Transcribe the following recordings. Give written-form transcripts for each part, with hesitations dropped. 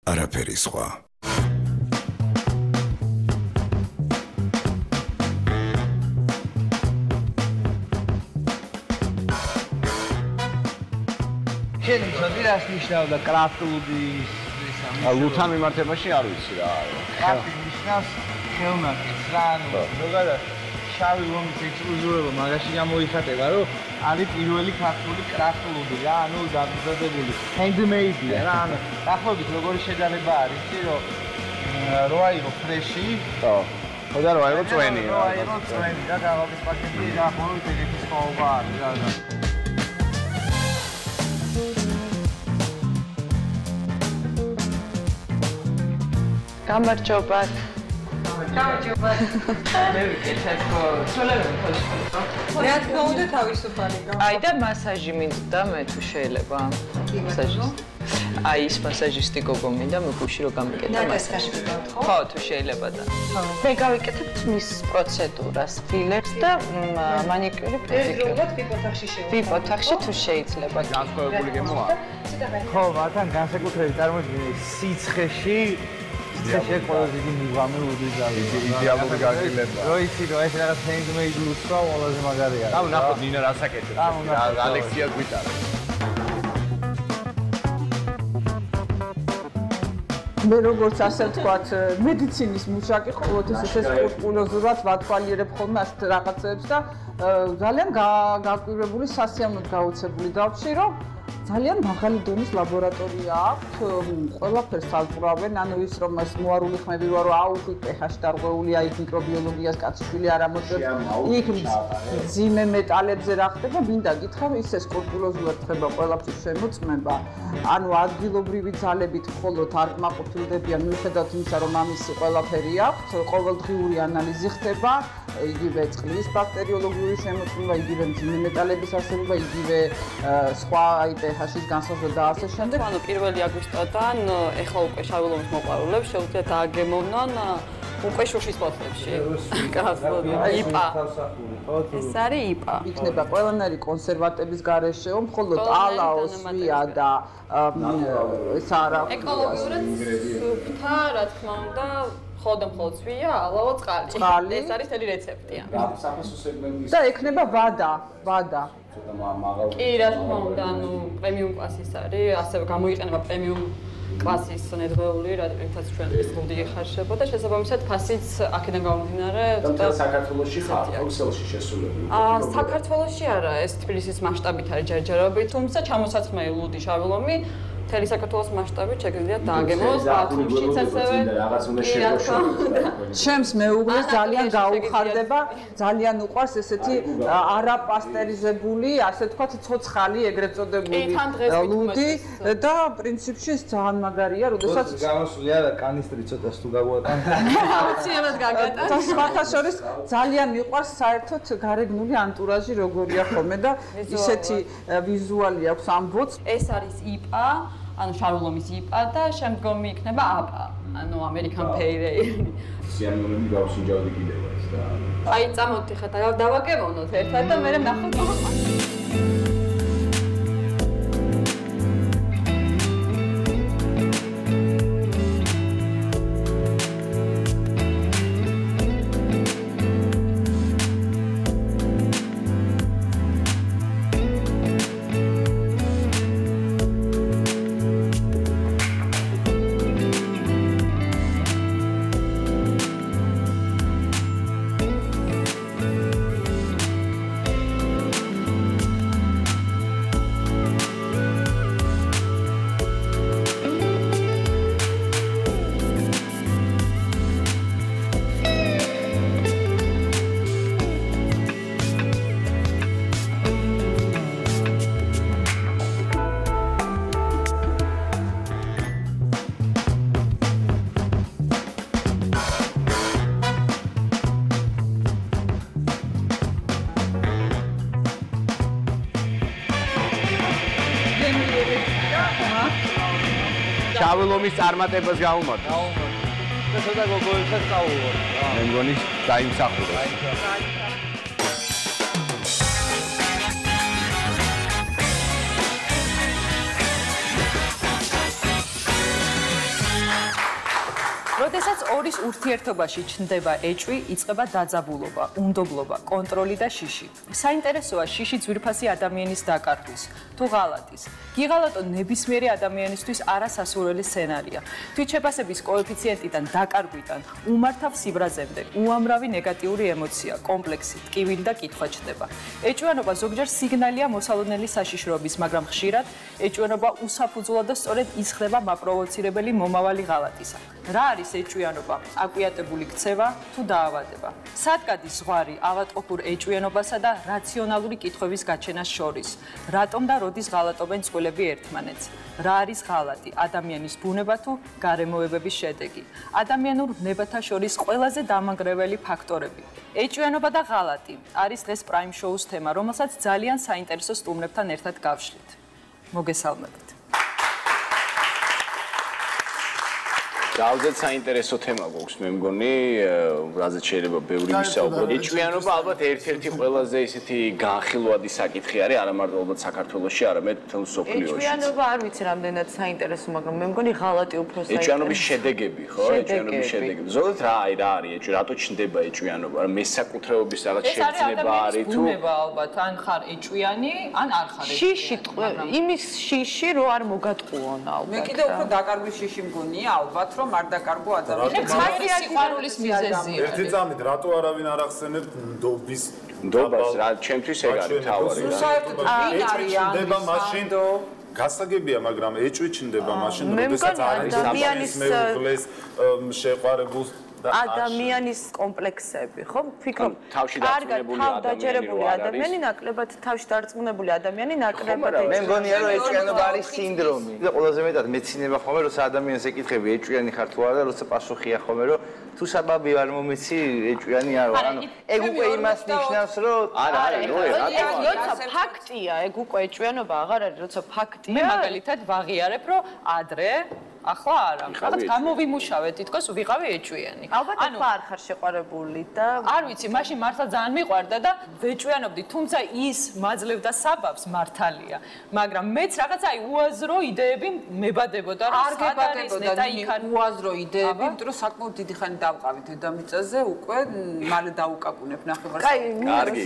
არაფერი სხვა. შენ ცოტი რას ნიშნავდა კრაფტულუდის ლუთან მიმართებაში არ ვიცი რა. კრაფტი ნიშნავს ხელნაწერს რა, ანუ ზოგადად შავი ლომის ექსკლუზივობა მაგაში გამოიხატება, რომ არის პირველი ქართული კრაფტულუდი რა, ანუ დამზადებული handmade-ია რა, ანუ დაახლოებით როგორი შედარება არის, რომ რო აიღო ფრეში, ხო და რო აიღო წვენი რა. რო აიღო წვენი და გავაკეთე პაკეტი დაახლოებით ეგეთი სხვაობა არის რა. გამარჯობათ. გამარჯობათ. მე ვიკეთებ ცოლები ხოლმე. რა თქმა უნდა თავისუფალი გა. აი და მასაჟი მინდა მე თუ შეიძლება. მასაჟი. აი ის მასაჟისტი გოგო მინდა მე გუში რომ გამიკეთე მასაჟი. ხო თუ შეიძლება და. მე გავიკეთებ მის პროცედურას, ფილერს და მანიკიური პედიკიური. ერთდროულად ვიპოთახში შევა. ვიპოთახში თუ შეიძლება. განსხვავებული გემოა. ხო, მაგრამ განსაკუთრებით წარმოიდგინე სიცხეში სიცხეში ყველაზე დიდი მიგვამე უდიძალი. იდეალური გაგილება. რო იცი რომ ეს რაღაც handmade ლუსტრო ყველაზე მაგარია. და ნახოთ ნინა რას აკეთებს. ალექსია გვიტარა. მე როგორც ასე ვთქვათ, მედიცინის მუშაკი ყოველთვის ეს სკრუპულოზურად ვათვალიერებ ხოლმე ასეთ რაღაცებს და ძალიან გაკვირვებული სასიამოვნოდ გაუცებული დავში, რომ ძალიან მაღალი დონის ლაბორატორია აქვს, ყველაფერს ალყურავენ, ანუ ის რომ ეს მოარული ხმები ვარ, რომ აუხი pH-ში დარღვეულია, იქ მიკრობიოლოგიას კაციშვილი არ ამოწევს, იქ მძიმე მეტალებზე რა ხდება, მინდა გითხრა, ის სკრუპულოზულად ხდება ყველაფრის შემოწმება, ანუ ადგილობრივი ძალებით მხოლოდ არ კმაყოფილდებიან, მიუხედავად იმისა, რომ ამისი ყველაფერი აქვს, ყოველდღიური ანალიზი ხდება, იგივე წყლის ბაქტერიოლოგიური შემოწმება, იგივე მძიმე მეტალების არსებობა, იგივე სხვა pH-ის განსაზღვრება და ასე შემდეგ. ანუ 1 აგვისტოდან ეხლა უკვე შავი ლომის მოყვარულებს შეუძლიათ დააგემოვნონ უკვე შუშის ბოთლებში. იპა. ეს არის იპა. იქნება ყველანაირი კონსერვატების გარეშე, მხოლოდ ალა, ოსვია და ეს არა ეკოლოგიურად სუფთა, რა თქმა უნდა, მხოლოდ ცვია, ალაო წყალი. ეს არის თელი რეცეპტია. და ექნება ვადა. კი, რა თქმა უნდა, ანუ პრემიუმ კლასის არის, ასევე გამოიყენება პრემიუმ კლასის ნედლეული, რადგანაც ჩვენ ეს ლუდი ეხარშებოდა, შესაბამისად ფასიც აქედან გამომდინარე, და საქართველოში ხარ, ბრიუსელში შესულები. საქართველოში არა, ეს თბილისის მასშტაბით არის ჯერჯერობით, თუმცა ჩამოსაცმელი ლუდი შავი ლომი მთელი საქართველოს მასშტაბით შეგიძლიათ დააგემოს ბათუმშიც ასევე რაღაც უნდა შეგოშოთ. ჩემს მეუღლეს ძალიან გაუხარდება, ძალიან უყვარს ესეთი არაპასტერიზებული, ასე ვთქვათ, ცოცხალი ეგრეთ წოდებული ლუდი და პრინციპში ეს ძალიან მაგარია, როდესაც გამოსული არა კანისტრი ცოტა თუ გაგვატანთ. აუცილებლად გაგატან. და სხვათა შორის ძალიან მიყვარს საერთოდ გარეგნული ანტურაჟი როგორია ხოლმე და ისეთი ვიზუალი აქვს ამ ბოც. ეს არის იპა, ანუ შავი ლომის იპა და შემდგომი იქნება აპა, ანუ ამერიკან პეირ ეილი. სიამოვნები გავსინჯავდი კიდევ ეს და აი წამოდი ხა დავაგემოვნოთ ერთად და მე ნახოთ. შავი ლომის წარმატებას გავუმართ. და ცოტა გოგოებსაც წაუვარ. მე მგონი დაიმსახურებს. როდესაც ორის ურთიერთობაში ჩნდება ეჭვი, იწყება დაძაბულობა, უნდობლობა, კონტროლი და შიში. საინტერესოა შიში ძვირფასი ადამიანის დაკარგვის, თუ ღალატის. გიღალატო ნებისმიერი ადამიანისთვის არასასურველი სცენარია. თვითშეფასების კოეფიციენტიდან დაკარგვიდან უმართავ სიბრაზემდე უამრავი ნეგატიური ემოცია, კომპლექსი, ტკივილი და კითხვა ჩნდება. ეჭვიანობა ზოგჯერ სიგნალია მოსალოდნელი საშიშროების, მაგრამ ხშირად ეჭვიანობა უსაფუძვლო და სწორედ ის ხდება მაპროვოცირებელი მომავალი ღალატისა. რა არის ეჭვიანობა? აკვიატებული ქცევა თუ დაავადება. სად გადის ზღვარი ავადმყოფურ ეჭვიანობასა და რაციონალური კითხვების გაჩენას შორის? რატომ და როდის ღალატობენ წყვილები ერთმანეთს? რა არის ღალატი? ადამიანის ბუნება თუ გარემოებების შედეგი? ადამიანურ ვნებათა შორის ყველაზე დამანგრეველი ფაქტორები. ეჭვიანობა და ღალატი არის დღეს პრაიმ შოუს თემა, რომელსაც ძალიან საინტერესო სტუმრებთან ერთად გავშლით. მოგესალმებით. ძალზედ საინტერესო თემა გვაქვს, მე მგონი, რაზეც შეიძლება ბევრი ვისაუბროთ. ეჭვიანობა ალბათ ერთ-ერთი ყველაზე ისეთი განხილვადი საკითხი არის, არა მარტო ალბათ საქართველოში, არამედ მთელ მსოფლიოში. ეჭვიანობა არ ვიცი რამდენად საინტერესო, მაგრამ მე მგონი ღალატი უფრო საინტერესო. ეჭვიანობის შედეგები, ხო? ეჭვიანობის შედეგები. ზოგადად რა არის ეჭვი, რატო ჩნდება ეჭვიანობა? მესაკუთრეობის რაღაც შეგრძნება არის თუ ბუნება ალბათ, ან ხარ ეჭვიანი, ან არ ხარ ეჭვიანი. შიში, იმის შიში რო არ მოგატყუონ ალბათ. მე კიდე უფრო დაკარგვის შიში მგონია ალბათ, რომ არ დაკარგო ადამიანს. მაგის სიყვარულის მიზეზია. ერთი წამით რატო არავინ არ ახსენებს ნდობის ნდობას რა ჩემთვის ეგ არის თავარი რა. საერთოდ ვინ არის ჩნდება მაშინ გასაგებია, მაგრამ ეჭვი ჩნდება მაშინ, როდესაც არის ადამიანის მეუღლეს შეყვარებულს ადამიანის კომპლექსები, ხო? ვფიქრობ, კარგად თავდაჯერებული ადამიანი, ნაკლებად თავში დარწმუნებული ადამიანი, ნაკლებად მე მგონია რომ ეჭვიანობა არის სინდრომი. და ყველაზე მეტად მეცინება ხომ როცა ადამიანს ეკითხები ეჭვიანი ხარ თუ არა და როცა პასუხია ხომ რომ თუ საბაბი არ მომეცი ეჭვიანი არ ვარ. ანუ ეგ უკვე იმას ნიშნავს რომ არა, როცა ფაქტია, ეგ უკვე ეჭვიანობა აღარ არის, როცა ფაქტია. მე მაგალითად ვაღიარებ, რომ ადრე ახლა არა. რაღაც გამოვიმუშავე თითქოს ვიყავი ეჭვიანი. ალბათ ახლა არ ხარ შეყვარებული და არ ვიცი, მაშინ მართლა ძალიან მიყვარდა და ვეჭვიანობდი, თუმცა ის მაძლევდა საბაბს მართალია. მაგრამ მეც რაღაც აი უაზრო იდეები მებადებოდა, რომ არ გებადებოდა უაზრო იდეები, იმიტომ რომ საკმაოდ დიდი ხანი დავყავით დედამიწაზე, უკვე მალე დაუკაკუნებ ნახევარს. კარგი,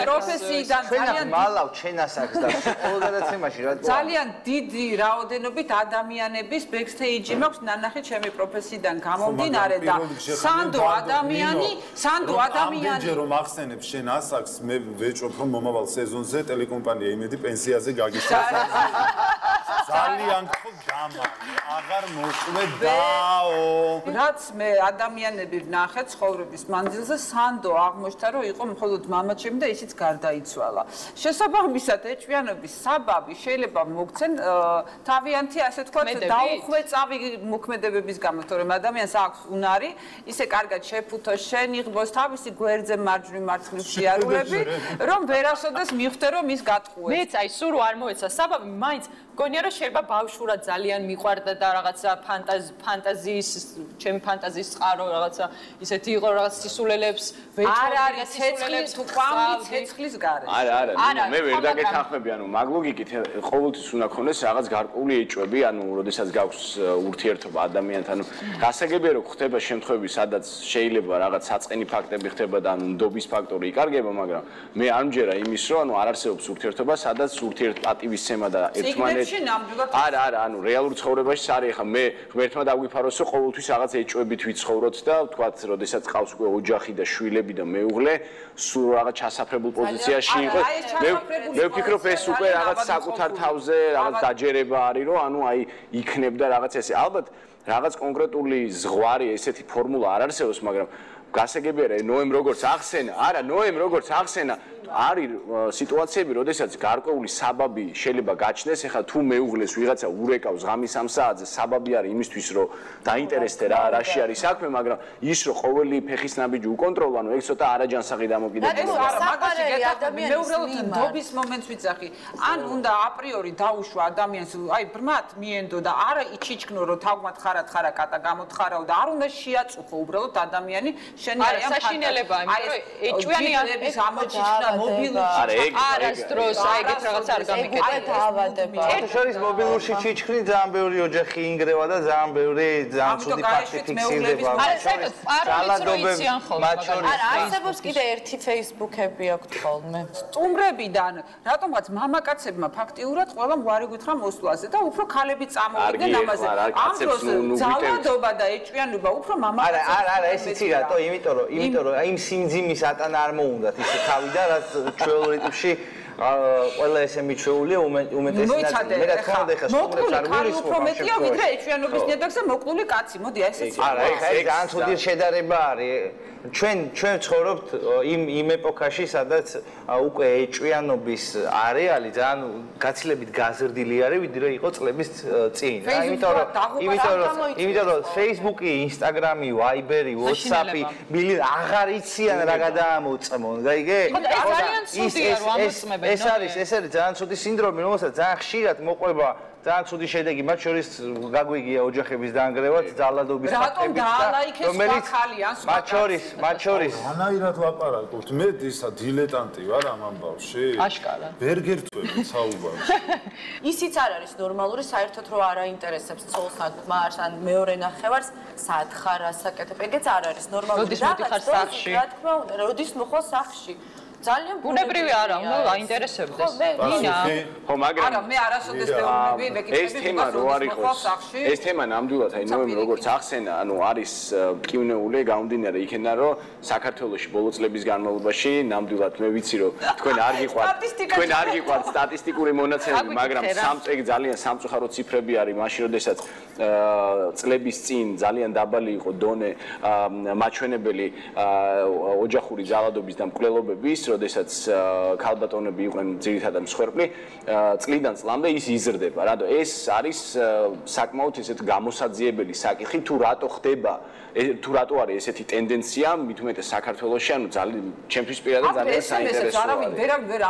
პროფესიიდან ძალიან მალავ ჩენასაკს და ყოველ გადაცემაში რა ძალიან დიდი რაოდენობით ადამიანების ბექსტეიჯი მაქვს ნანახი ჩემი პროფესიიდან გამომდინარე და სანდო ადამიანი ამდენჯერ რომ ახსენებ შენ ასაკს მე ვეჭვობ რომ მომავალ სეზონზე ტელეკომპანია იმედი პენსიაზე გაგიშალა ძალიან ხო გამალი აღარ მოყვედაო რაც მე ადამიანები ვნახე ცხოვრების მანძილზე სანდო აღმოჩნდა რომ იყო მხოლოდ მამაჩემი და ისიც გარდაიცვალა შესაბამისად ეჭვიანობის საბაბი შეიძლება მოგცენ თავიანთი ასე თქვა დაუხვეწავი მოქმედებების გამო, თორემ ადამიანს აქვს უნარი, ისე კარგად შეფუთოს, შენიღბოს თავისი გვერდზე მარჯვნივ მარცხნივ შეარულები, რომ ვერასოდეს მიხვდე რომ ის გატყუეს. მეც აი სულ არ მოეცა საბაბი, მაინც მგონია რომ შეიძლება ბავშვურად ძალიან მიყვარდა და რაღაცა ფანტაზიის, ჩემი ფანტაზიის წყარო რაღაცა ისეთი იყო რაღაც სისულელებს ვეჭვობდი. არ არის ცეცხლის თუ ყვამდი ცეცხლის გარე. არა, მე ვერ დაგეთანხმები, ანუ მაგ ლოგიკით ყოველთვის უნდა ქონდეს რაღაც გარკვეული ეჭვები, ანუ როდესაც გაქვს ურთიერთობა ადამიანთან, ანუ გასაგებია რომ ხდება შემთხვევები, სადაც შეიძლება რაღაც საწყენი ფაქტები ხდება და ანუ ნდობის ფაქტორი იკარგება, მაგრამ მე არ მჯერა იმის რომ ანუ არ არსებობს ურთიერთობა, სადაც ურთიერთპატივისცემა და ერთმანეთს არა, ანუ რეალურ ცხოვრებაში არის, ახლა მე ღმერთმა დაგვიფაროს რომ ყოველთვის რაღაც ეჭვებით ვიცხოვროთ და ვთქვათ, როდესაც ყავს უკვე ოჯახი და შვილები და მეუღლე, სულ რაღაც ჩასაფრებულ პოზიციაში იყოს. მე ვფიქრობ ეს უკვე რაღაც საკუთარ თავზე რაღაც დაჯერება არის, რომ ანუ აი იქნებდა რაღაც ესე. ალბათ რაღაც კონკრეტული ზღვარი ესეთი ფორმულა არ არსებობს, მაგრამ გასაგებია ნოემ როგორც ახსენა, არის სიტუაციები, როდესაც გარკვეული საბაბი შეიძლება გაჩნდეს, ეხლა თუ მეუღლეს ვიღაცა ურეკავს ღამის 3 საათზე, საბაბი არის იმისთვის, რომ დაინტერესდე რაში არის საქმე, მაგრამ ის რომ ყოველი ფეხის ნაბიჯი უკონტროლო, ანუ ეგ ცოტა არაჯანსაღი დამოკიდებულებაა. მაგაში გეტყვი, მე უბრალოდ ნდობის მომენტს ვიცახი. ან უნდა აპრიორი დაუშვა ადამიანს, აი ბრმად მიენდო და არა იჩიჩქნო, რომ თავმად ხარა კატა გამოთხარავ და არ უნდა შეაწუხო უბრალოდ ადამიანი შენი არიან საშინელებაა, იმიტომ ეჭვიანი არის გამოჩიჩნა მობილურში. არასდროს აი ეგეთ რაღაც არ გამიგედა. დაავადება. ერთ შორის მობილურში ჩიჩქრი ძალიან ბევრი ოჯახი ინგრევა და ძალიან ბევრი ძალიან ცუდი ფაქტი ფიქსირდება. არა, საერთოდ პაროლიც როიციან ხოლმე. არა, არსებობს კიდე ერთი Facebook-ები აქვს ხოლმე. სტუმრებიდან რატომღაც მამაკაცებმა ფაქტიურად ყველა გვარი გითხრა მოსვლაზე და უფრო ქალები წამოვიდნენ ამაზე. ამ დროს ძალადობა და ეჭვიანობა უფრო მამაკაცებს. არა, ეს იცი რატო? იმიტომ რომ აი იმ სიმძიმის ატანა არ მოუნდათ ისე თავიდან, რაც ჩვეულ რიტმში ყველა ესე მიჩვეულია უმეტესი ნაწილი. მე რა თქმა უნდა ეხა სტუმრებს არ მივისურვებ. უფრო მეტია ვიდრე ეჭვიანობის ნიადაგზე მოკლული კაცი. მოდი ესეც. არა, ეს ძალიან ცუდი შედარება არის. ჩვენ ცხოვრობთ იმ ეპოქაში, სადაც უკვე ეჭვიანობის არეალი ძალიან გაცილებით გაზრდილი არის, ვიდრე იყო წლების წინ. იმიტომ რომ Facebook-ი, Instagram-ი, Viber-ი, WhatsApp-ი ბილი აღარ იციან რა გადაამოწმონ. გაიგე? ეს არის ძალიან ცუდი სინდრომი, რომელსაც ძალიან ხშირად მოყვება ძალიან ცუდი შედეგი, მათ შორის გაგვიგია ოჯახების დაანგრევაც, ძალადობის ფაქტებიც და რომელიც მათ შორის ანაირად ლაპარაკობთ, მე ისა დილეტანტი ვარ ამ ამბავში. აშკარა. ვერ გერთვები საუბარს. ისიც არ არის ნორმალური, საერთოდ რომ არ აინტერესებს ცოლს ან ქმარს ან მეორე ნახევარს, სად ხარ, ასაკეთებ, ეგეც არ არის ნორმალური. როდის მოდიხარ სახლში? რა თქმა უნდა, როდის მოხვალ სახლში. ძალიან ბუნებრივი არა, უნდა აინტერესებდეს. ნინა. ხო, მაგრამ არა, მე არასოდეს ვეუბნები, მეკითხები ეს თემა რო არ იყოს. ეს თემა ნამდვილად, აი ნოემბრი როგორც ახსენა, ანუ არის მტკივნეული, გამომდინარე იქიდან, რომ საქართველოში ბოლო წლების განმავლობაში ნამდვილად მე ვიცი, რომ თქვენ არ გიყვართ სტატისტიკური მონაცემები, მაგრამ ძალიან სამწუხარო ციფრები არის მაშინ, როდესაც წლების წინ ძალიან დაბალი იყო დონე მაჩვენებელი ოჯახური ძალადობის და მკვლელობების, როდესაც ქალბატონები იყვნენ ძირითადად მსხვერპლი, წლიდან წლამდე ის იზრდება. რადგან ეს არის საკმაოდ ესეთ გამოსაძიებელი საკითხი, თუ რატო ხდება, თუ რატო არის ესეთი ტენდენცია, მით უმეტეს საქართველოში, ანუ ძალიან ჩემთვის პირადად ძალიან საინტერესოა. არავინ ვერ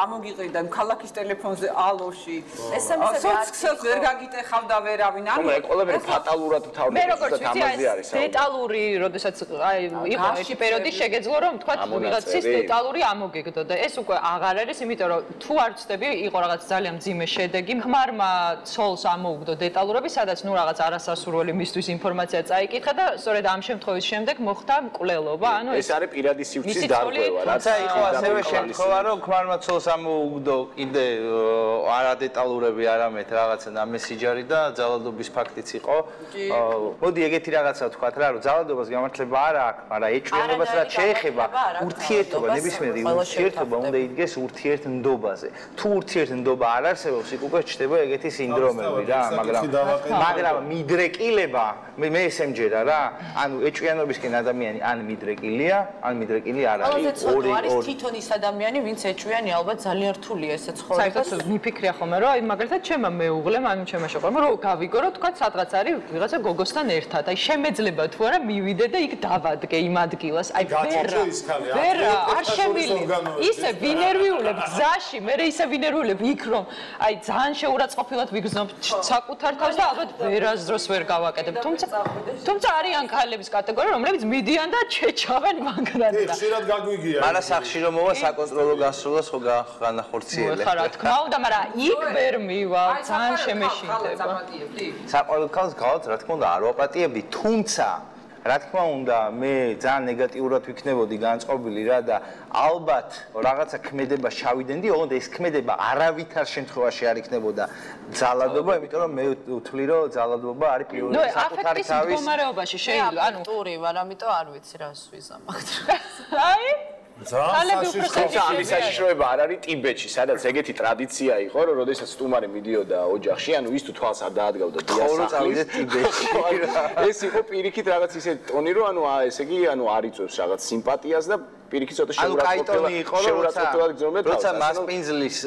ამოგიყრიდა ქალაქის ტელეფონზე ალოში. SMS-ები ვერ გაგიტეხავდა ვერავინ. ანუ ეს ყველაფერი ფატალურად თავდება და თამაზი არის. დეტალური, როდესაც აი იყო ერთი პერიოდი შეგეძლო რომ თქვა ვიღაცის დეტალური ამოგეგდო და ეს უკვე აღარ არის, იმიტომ რომ თუ არ ვწდები, იყო რაღაც ძალიან მძიმე შედეგი. ქმარმა ცოლს ამოუგდო დეტალურები, სადაც ნუ რაღაც არასასურველი მისთვის ინფორმაცია წაიკითხა და სწორედ ამ შემთხვევის შემდეგ მოხდა მკვლელობა. ანუ ეს არის პირადი სივრცის დარღვევა, რაც იყო ასევე შემთხვევა, რომ ქმარმა ცოლს ამოუგდო კიდე არა დეტალურები, არამედ რაღაცა მესიჯარი და ძალადობის ფაქტიც იყო. მოდი ეგეთი რაღაცა ვთქვათ რა, რომ ძალადობას გამართლება არ აქვს, მაგრამ ეჭვიანობას რაც შეეხება ურთიერთობა, ნებისმიერი ურთიერთობა უნდა იდგეს ურთიერთნდობაზე. თუ ურთიერთნდობა არ არსებობს, იქ უკვე ჩნდება ეგეთი სინდრომები რა, მაგრამ მიდრეკილება, მე ესე მჯერა რა, ანუ ეჭვიანობისკენ ადამიანი ან მიდრეკილია, ან მიდრეკილი არ არის. ორი არის თვითონ ის ადამიანი, ვინც ეჭვიანი, ალბათ ძალიან რთულია ესე ცხოვრება. საერთოდ მიფიქრია ხოლმე, რომ აი მაგალითად ჩემმა მეუღლემ, ანუ ჩემმა შეყვარებმა, რომ გავიგო, რომ თქვა სადღაც არის ვიღაცა გოგოსთან ერთად. აი შემეძლება თუ არა მივიდე და იქ დავადგე იმ ადგილას. აი ვერა, არ შემილია. ისე ვინერვიულებ გზაში, მე ისე ვინერვიულებ იქ რომ აი ძალიან შეურაცხყოფილად ვიგრძნობ საკუთარ თავს და ალბათ ვერასდროს ვერ გავაკეთებ. თუმცა არიან ქალების კატეგორია, რომლებიც მიდიან და ჩეჩავენ მაგრად. ხშირად გაგვიგია. მაგრამ სახში რომ მოვა საკონტროლო გასროლას ხო განახორციელე. ხა რა თქმა უნდა, მაგრამ იქ ვერ მივა, ძალიან შემეშინდება. საყოველთაოდ გავს, რა თქმა უნდა, არ ვაპატიებდი, თუმცა რა თქმა უნდა, მე ძალიან ნეგატიურად ვიქნებოდი განწყობილი რა და ალბათ რაღაცა ქმედება შავიდენდი, ოღონდ ეს ქმედება არავითარ შემთხვევაში არ იქნებოდა ძალადობა, იმიტომ რომ მე ვთვლი, რომ ძალადობა არის პირველი საკუთარი თავის მდგომარეობაში შეიძლება, ანუ ტური ვარ, ამიტომ არ ვიცი რას ვიზამაგდ. აი ამის საშიშროება არ არის ტიბეტში, სადაც ეგეთი ტრადიცია იყო, რომ როდესაც სტუმარი მიდიოდა ოჯახში, ანუ ის თუ თვალს არ დაადგავდა დიასახლის ტიბეტში. ეს იყო პირიქით რაღაც ისე ტონი, რომ ანუ ესე იგი, ანუ არ იწევს რაღაც სიმპათიას და პირიქით ცოტა შეურაცხყოფილად გძნობდა თავს. როცა მასპინძლის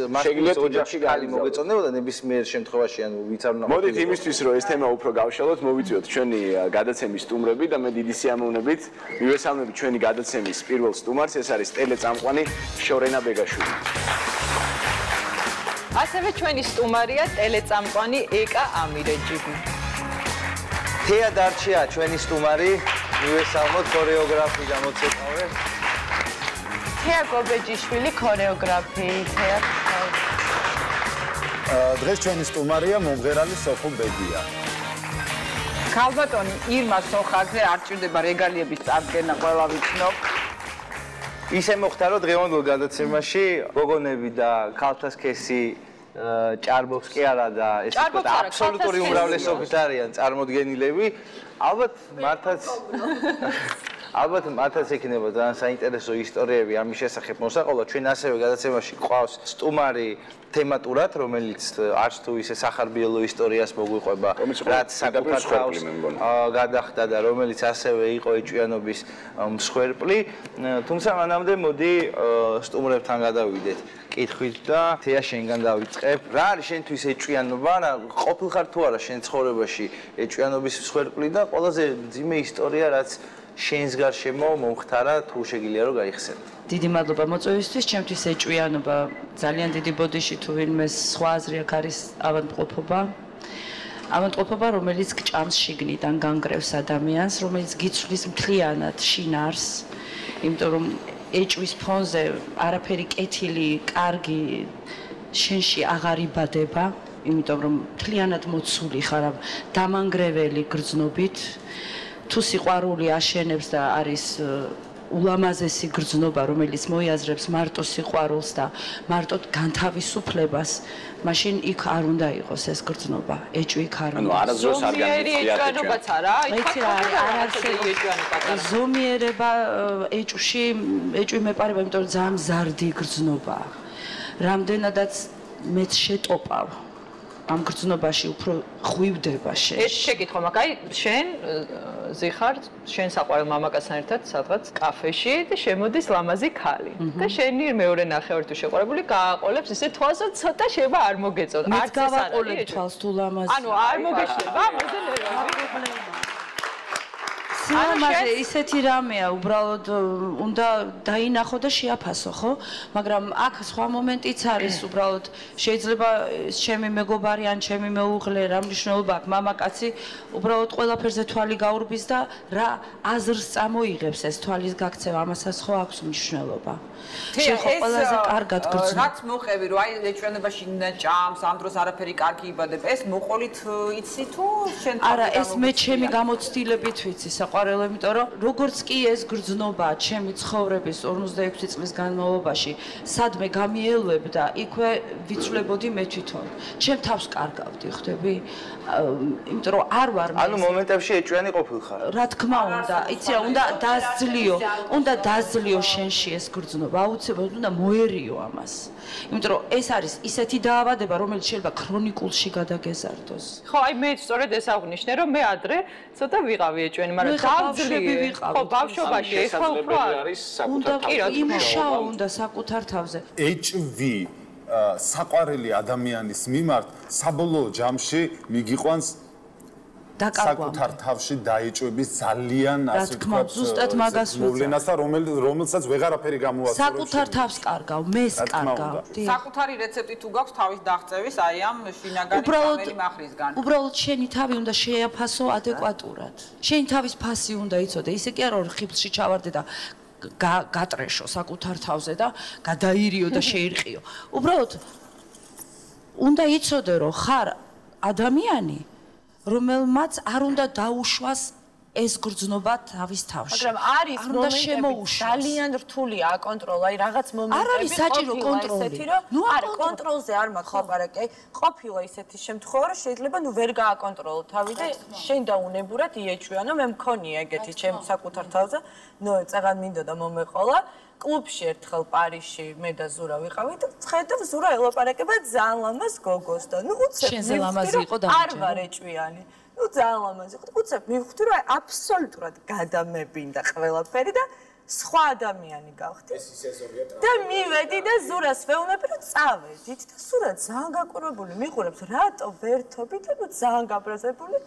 ოჯახში კალი მოგეწონებოდა ნებისმიერ შემთხვევაში, ანუ ვიც არ უნდა. მოდით იმისთვის, რომ ეს თემა უფრო გავშალოთ, მოვიწვიოთ ჩვენი გადაცემის სტუმრები და მე დიდი სიამოვნებით მივესალმებით ჩვენი გადაცემის პირველ სტუმარს, ეს არის ტელეწამყვანი შორენა ბეგაშვილი. ასევე ჩვენი სტუმარია ტელეწამყვანი ეკა ამირეჯიბი. თეა დარჩია ჩვენი სტუმარი. მივესალმოთ ქორეოგრაფი გამოცეკავე. თეა გობეჯიშვილი ქორეოგრაფი, თეა. დღეს ჩვენი სტუმარია მომღერალი სოფო ბედია. ქალბატონი ირმა სოხაძე არ ჭირდება რეგალიების წარდგენა, ყველა ვიცნობ. ისე მოხდა რომ დღევანდელ გადაცემაში გოგონები და ქალთა სქესი ჭარბობს კი არა და ეს თქვა აბსოლუტური უმრავლესობით არიან წარმოდგენილები. ალბათ მართაც ექნება ძალიან საინტერესო ისტორიები ამის შესახებ მოსაყოლა. ჩვენ ასევე გადაცემაში ყავს სტუმარი თემატურად, რომელიც არც თუ ისე სახარბიელო ისტორიას მოგვიყვება, რაც საკუთარ თავს გადახდა და რომელიც ასევე იყო ეჭვიანობის მსხვერპლი. თუმცა მანამდე მოდი სტუმრებთან გადავიდეთ კითხვით და თეა შენგან დავიწყებ. რა არის შენთვის ეჭვიანობა? რა ყოფილხარ თუ არა შენ ცხოვრებაში ეჭვიანობის მსხვერპლი და ყველაზე ძიმე ისტორია რაც შენს გარშემო მომხდარა თუ შეგიძლია რომ გაიხსენო. დიდი მადლობა მოწვევისთვის. ჩემთვის ეჭვიანობა ძალიან დიდი ბოდიში თუ ვინმე სხვა აზრი აქ არის ავადმყოფობა. ავადმყოფობა, რომელიც გჭამს შიგნიდან, განგრევს ადამიანს, რომელიც გიცვლის მთლიანად შინარს, იმიტომ რომ ეჭვის ფონზე არაფერი კეთილი, კარგი შენში აღარ იბადება, იმიტომ რომ მთლიანად მოცული ხარ დამანგრეველი გრძნობით. თუ სიყვარული აშენებს და არის ულამაზესი გრძნობა, რომელიც მოიაზრებს მარტო სიყვარულს და მარტო განთავისუფლებას, მაშინ იქ არ უნდა იყოს ეს გრძნობა, ეჭვი იქ არ უნდა. არასდროს არ განვიცდიათ არა, ზომიერება ეჭვში, ეჭვი მეპარება, იმიტომ რომ ძალიან მზარდი გრძნობაა. რამდენადაც მეც შეტოპავ ამ გრძნობაში უფრო ხვივდება შენ. ეს შეკითხვა მაქვს, აი შენ ზიხარ შენ საყვარელ მამაკაცთან ერთად სადღაც კაფეში და შემოდის ლამაზი ქალი და შენი მეორე ნახევარი თუ შეყვარებული გააყოლებს ისე თვალსო ცოტა შეება არ მოგეწონა. არც ეს გააყოლებ თვალს თუ ლამაზი. ანუ არ მოგეშლება მოზელერა. სილამაზე ისეთი რამეა, უბრალოდ უნდა დაინახო და შეაფასო, ხო? მაგრამ აქ სხვა მომენტიც არის, უბრალოდ შეიძლება ჩემი მეგობარი ან ჩემი მეუღლე რა მნიშვნელობა აქვს, მამაკაცი უბრალოდ ყველაფერზე თვალი გაურბის და რა აზრს წამოიღებს ეს თვალის გაქცევა, ამასაც ხო აქვს მნიშვნელობა. შენ ხო ყველაზე კარგად გრძნობ. რაც მოყევი, რომ აი ეჭვიანობაში ჭამს, ამ დროს არაფერი კარგი იბადებ, ეს მოყოლით იცი თუ შენ არა, ეს მე ჩემი გამოცდილებით ვიცი საყვარელო, იმიტომ რომ როგორც კი ეს გრძნობა ჩემი ცხოვრების 56 წლის განმავლობაში სადმე გამიელვებ და იქვე ვიცვლებოდი მე თვითონ. ჩემ თავს კარგავდი, ხვდები? იმიტომ რომ არ ვარ მე. ანუ მომენტებში ეჭვიანი ყოფილხარ. რა თქმა უნდა, იცი რა, უნდა დაძლიო შენში ეს გრძნობა, აუცილებლად უნდა მოერიო ამას. იმიტომ რომ ეს არის ისეთი დაავადება, რომელიც შეიძლება ქრონიკულში გადაგეზარდოს. ხო, აი მე სწორედ ეს აღნიშნე, რომ მე ადრე ცოტა ვიყავი ეჭვიანი, მაგრამ ბავშვები ვიყავით. ხო, ბავშვობაში ეხლა უფრო არის საკუთარ თავზე. იმუშაო უნდა საკუთარ თავზე. HV საყვარელი ადამიანის მიმართ საბოლოო ჯამში მიგიყვანს საკუთარ თავში დაეჭვების ძალიან ასე ვთქვათ ზუსტად მაგას მოვლენას და რომელსაც ვეღარაფერი გამოასწორებს საკუთარ თავს კარგავ, მეს კარგავ. საკუთარი რეცეპტი თუ გაქვს თავის დაღწევის აი ამ შინაგანი სამელი მახრისგან. უბრალოდ შენი თავი უნდა შეაფასო ადეკვატურად. შენი თავის ფასი უნდა იცოდე, ისე კი არა რომ ხიფლში ჩავარდე და გატრეშო საკუთარ თავზე და გადაირიო და შეირყიო. უბრალოდ უნდა იცოდე რომ ხარ ადამიანი, რომელმაც არ უნდა დაუშვას ეს გრძნობა თავის თავში. მაგრამ არის მომენტები ძალიან რთულია აკონტროლა, აი რაღაც მომენტები. არ არის საჭირო კონტროლი. არა, კონტროლზე არ მაქვს ლაპარაკი. აი ყოფილა ისეთი შემთხვევა, რომ შეიძლება ნუ ვერ გააკონტროლო თავი და შენ დაუნებურად იეჭვიანო, მე მქონია ეგეთი ჩემ საკუთარ თავზე. ნუ წაღან მინდოდა მომეყოლა. კლუბში ერთხელ პარიზში მე და ზურა ვიყავით და ხედავ ზურა ელაპარაკება ძალიან ლამაზ გოგოს და ნუ უცებ შენზე ლამაზი იყო და არ ვარ ეჭვიანი. ნუ ძალიან ლამაზი იყო. უცებ მივხვდი რომ აბსოლუტურად გადამებინდა ყველაფერი და სხვა ადამიანი გავხდი. ეს ისე ზოგია ტრაუმა. და მივედი და ზურას ვეუბნები რომ წავედით და ზურა ძალიან გაკვირვებული მიყურებს რატო ვერთობი და ნუ ძალიან გაბრაზებული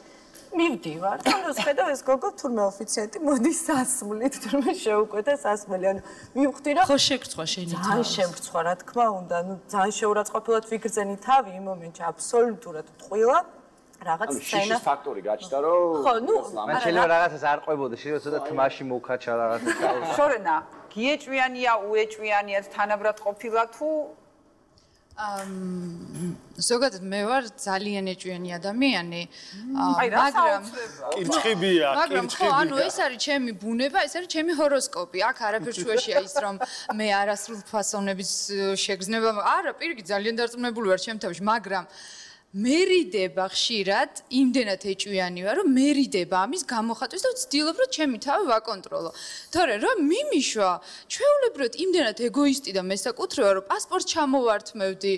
მივდივარ და ნუ ხედავ ეს გოგო თურმე ოფიციანტი მოდის სასმლით თურმე შეუკვეთა სასმელი. ანუ მივხვდი რომ ხო შეგრცვა შენი თავი. ძალიან შემრცვა რა თქმა უნდა. ნუ ძალიან შეურაცხყოფილად ვიგრძენი თავი იმ მომენტში აბსოლუტურად ტყუილა. რაღაც სცენა. შიშის ფაქტორი გაჩნდა რომ ხო, ნუ მან შეიძლება რაღაცას არ ყვებოდა, შეიძლება ცოტა თმაში მოვქაჩა რაღაცას. შორენა, გიეჭვიანია, უეჭვიანია, თანაბრად ყოფილა თუ ზოგადად მე ვარ ძალიან ეჭვიანი ადამიანი, მაგრამ კირჩხიბია, ანუ ეს არის ჩემი ბუნება, ეს არის ჩემი ჰოროსკოპი. აქ არაფერ შუაშია ის რომ მე არასრულ ფასონების შეგრძნება, არა, პირიქით ძალიან დარწმუნებული ვარ ჩემ თავში, მაგრამ მერიდება ხშირად, იმდენად ეჭვიანი ვარ, რომ მერიდება ამის გამოხატვის და ვცდილობ, რომ ჩემი თავი ვაკონტროლო. თორე რომ მიმიშვა, ჩვეულებრივად იმდენად ეგოისტი და მესაკუთრეა, რომ პასპორტს ჩამოვართმევდი,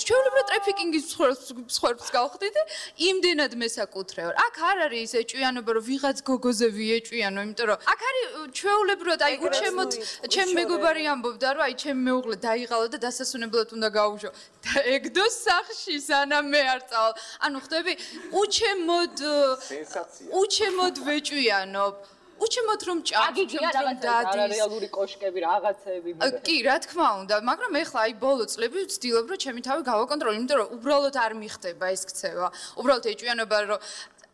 ჩვეულებრივად ტრაფიკინგის მსხვერპლს გავხდი და იმდენად მესაკუთრეა. აქ არ არის ის ეჭვიანობა, რომ ვიღაც გოგოზე ვიეჭვიანო, იმიტომ რომ აქ არის ჩვეულებრივად აი უჩემოდ ჩემი მეგობარი ამბობდა, რომ აი ჩემი მეუღლე დაიღალა და დასასვენებლად უნდა გაუშვო. და ეგდოს სახში სანამ მე არ წავალ. ანუ ხდები უჩემოდ ვეჭვიანობ. უჩემოდ რომ აგიგია რაღაცა რეალური კოშკები რაღაცები. კი, რა თქმა უნდა, მაგრამ ეხლა აი ბოლო წლები ვცდილობ რომ ჩემი თავი გავაკონტროლო, იმიტომ რომ უბრალოდ არ მიხდება ეს ქცევა. უბრალოდ ეჭვიანობა რომ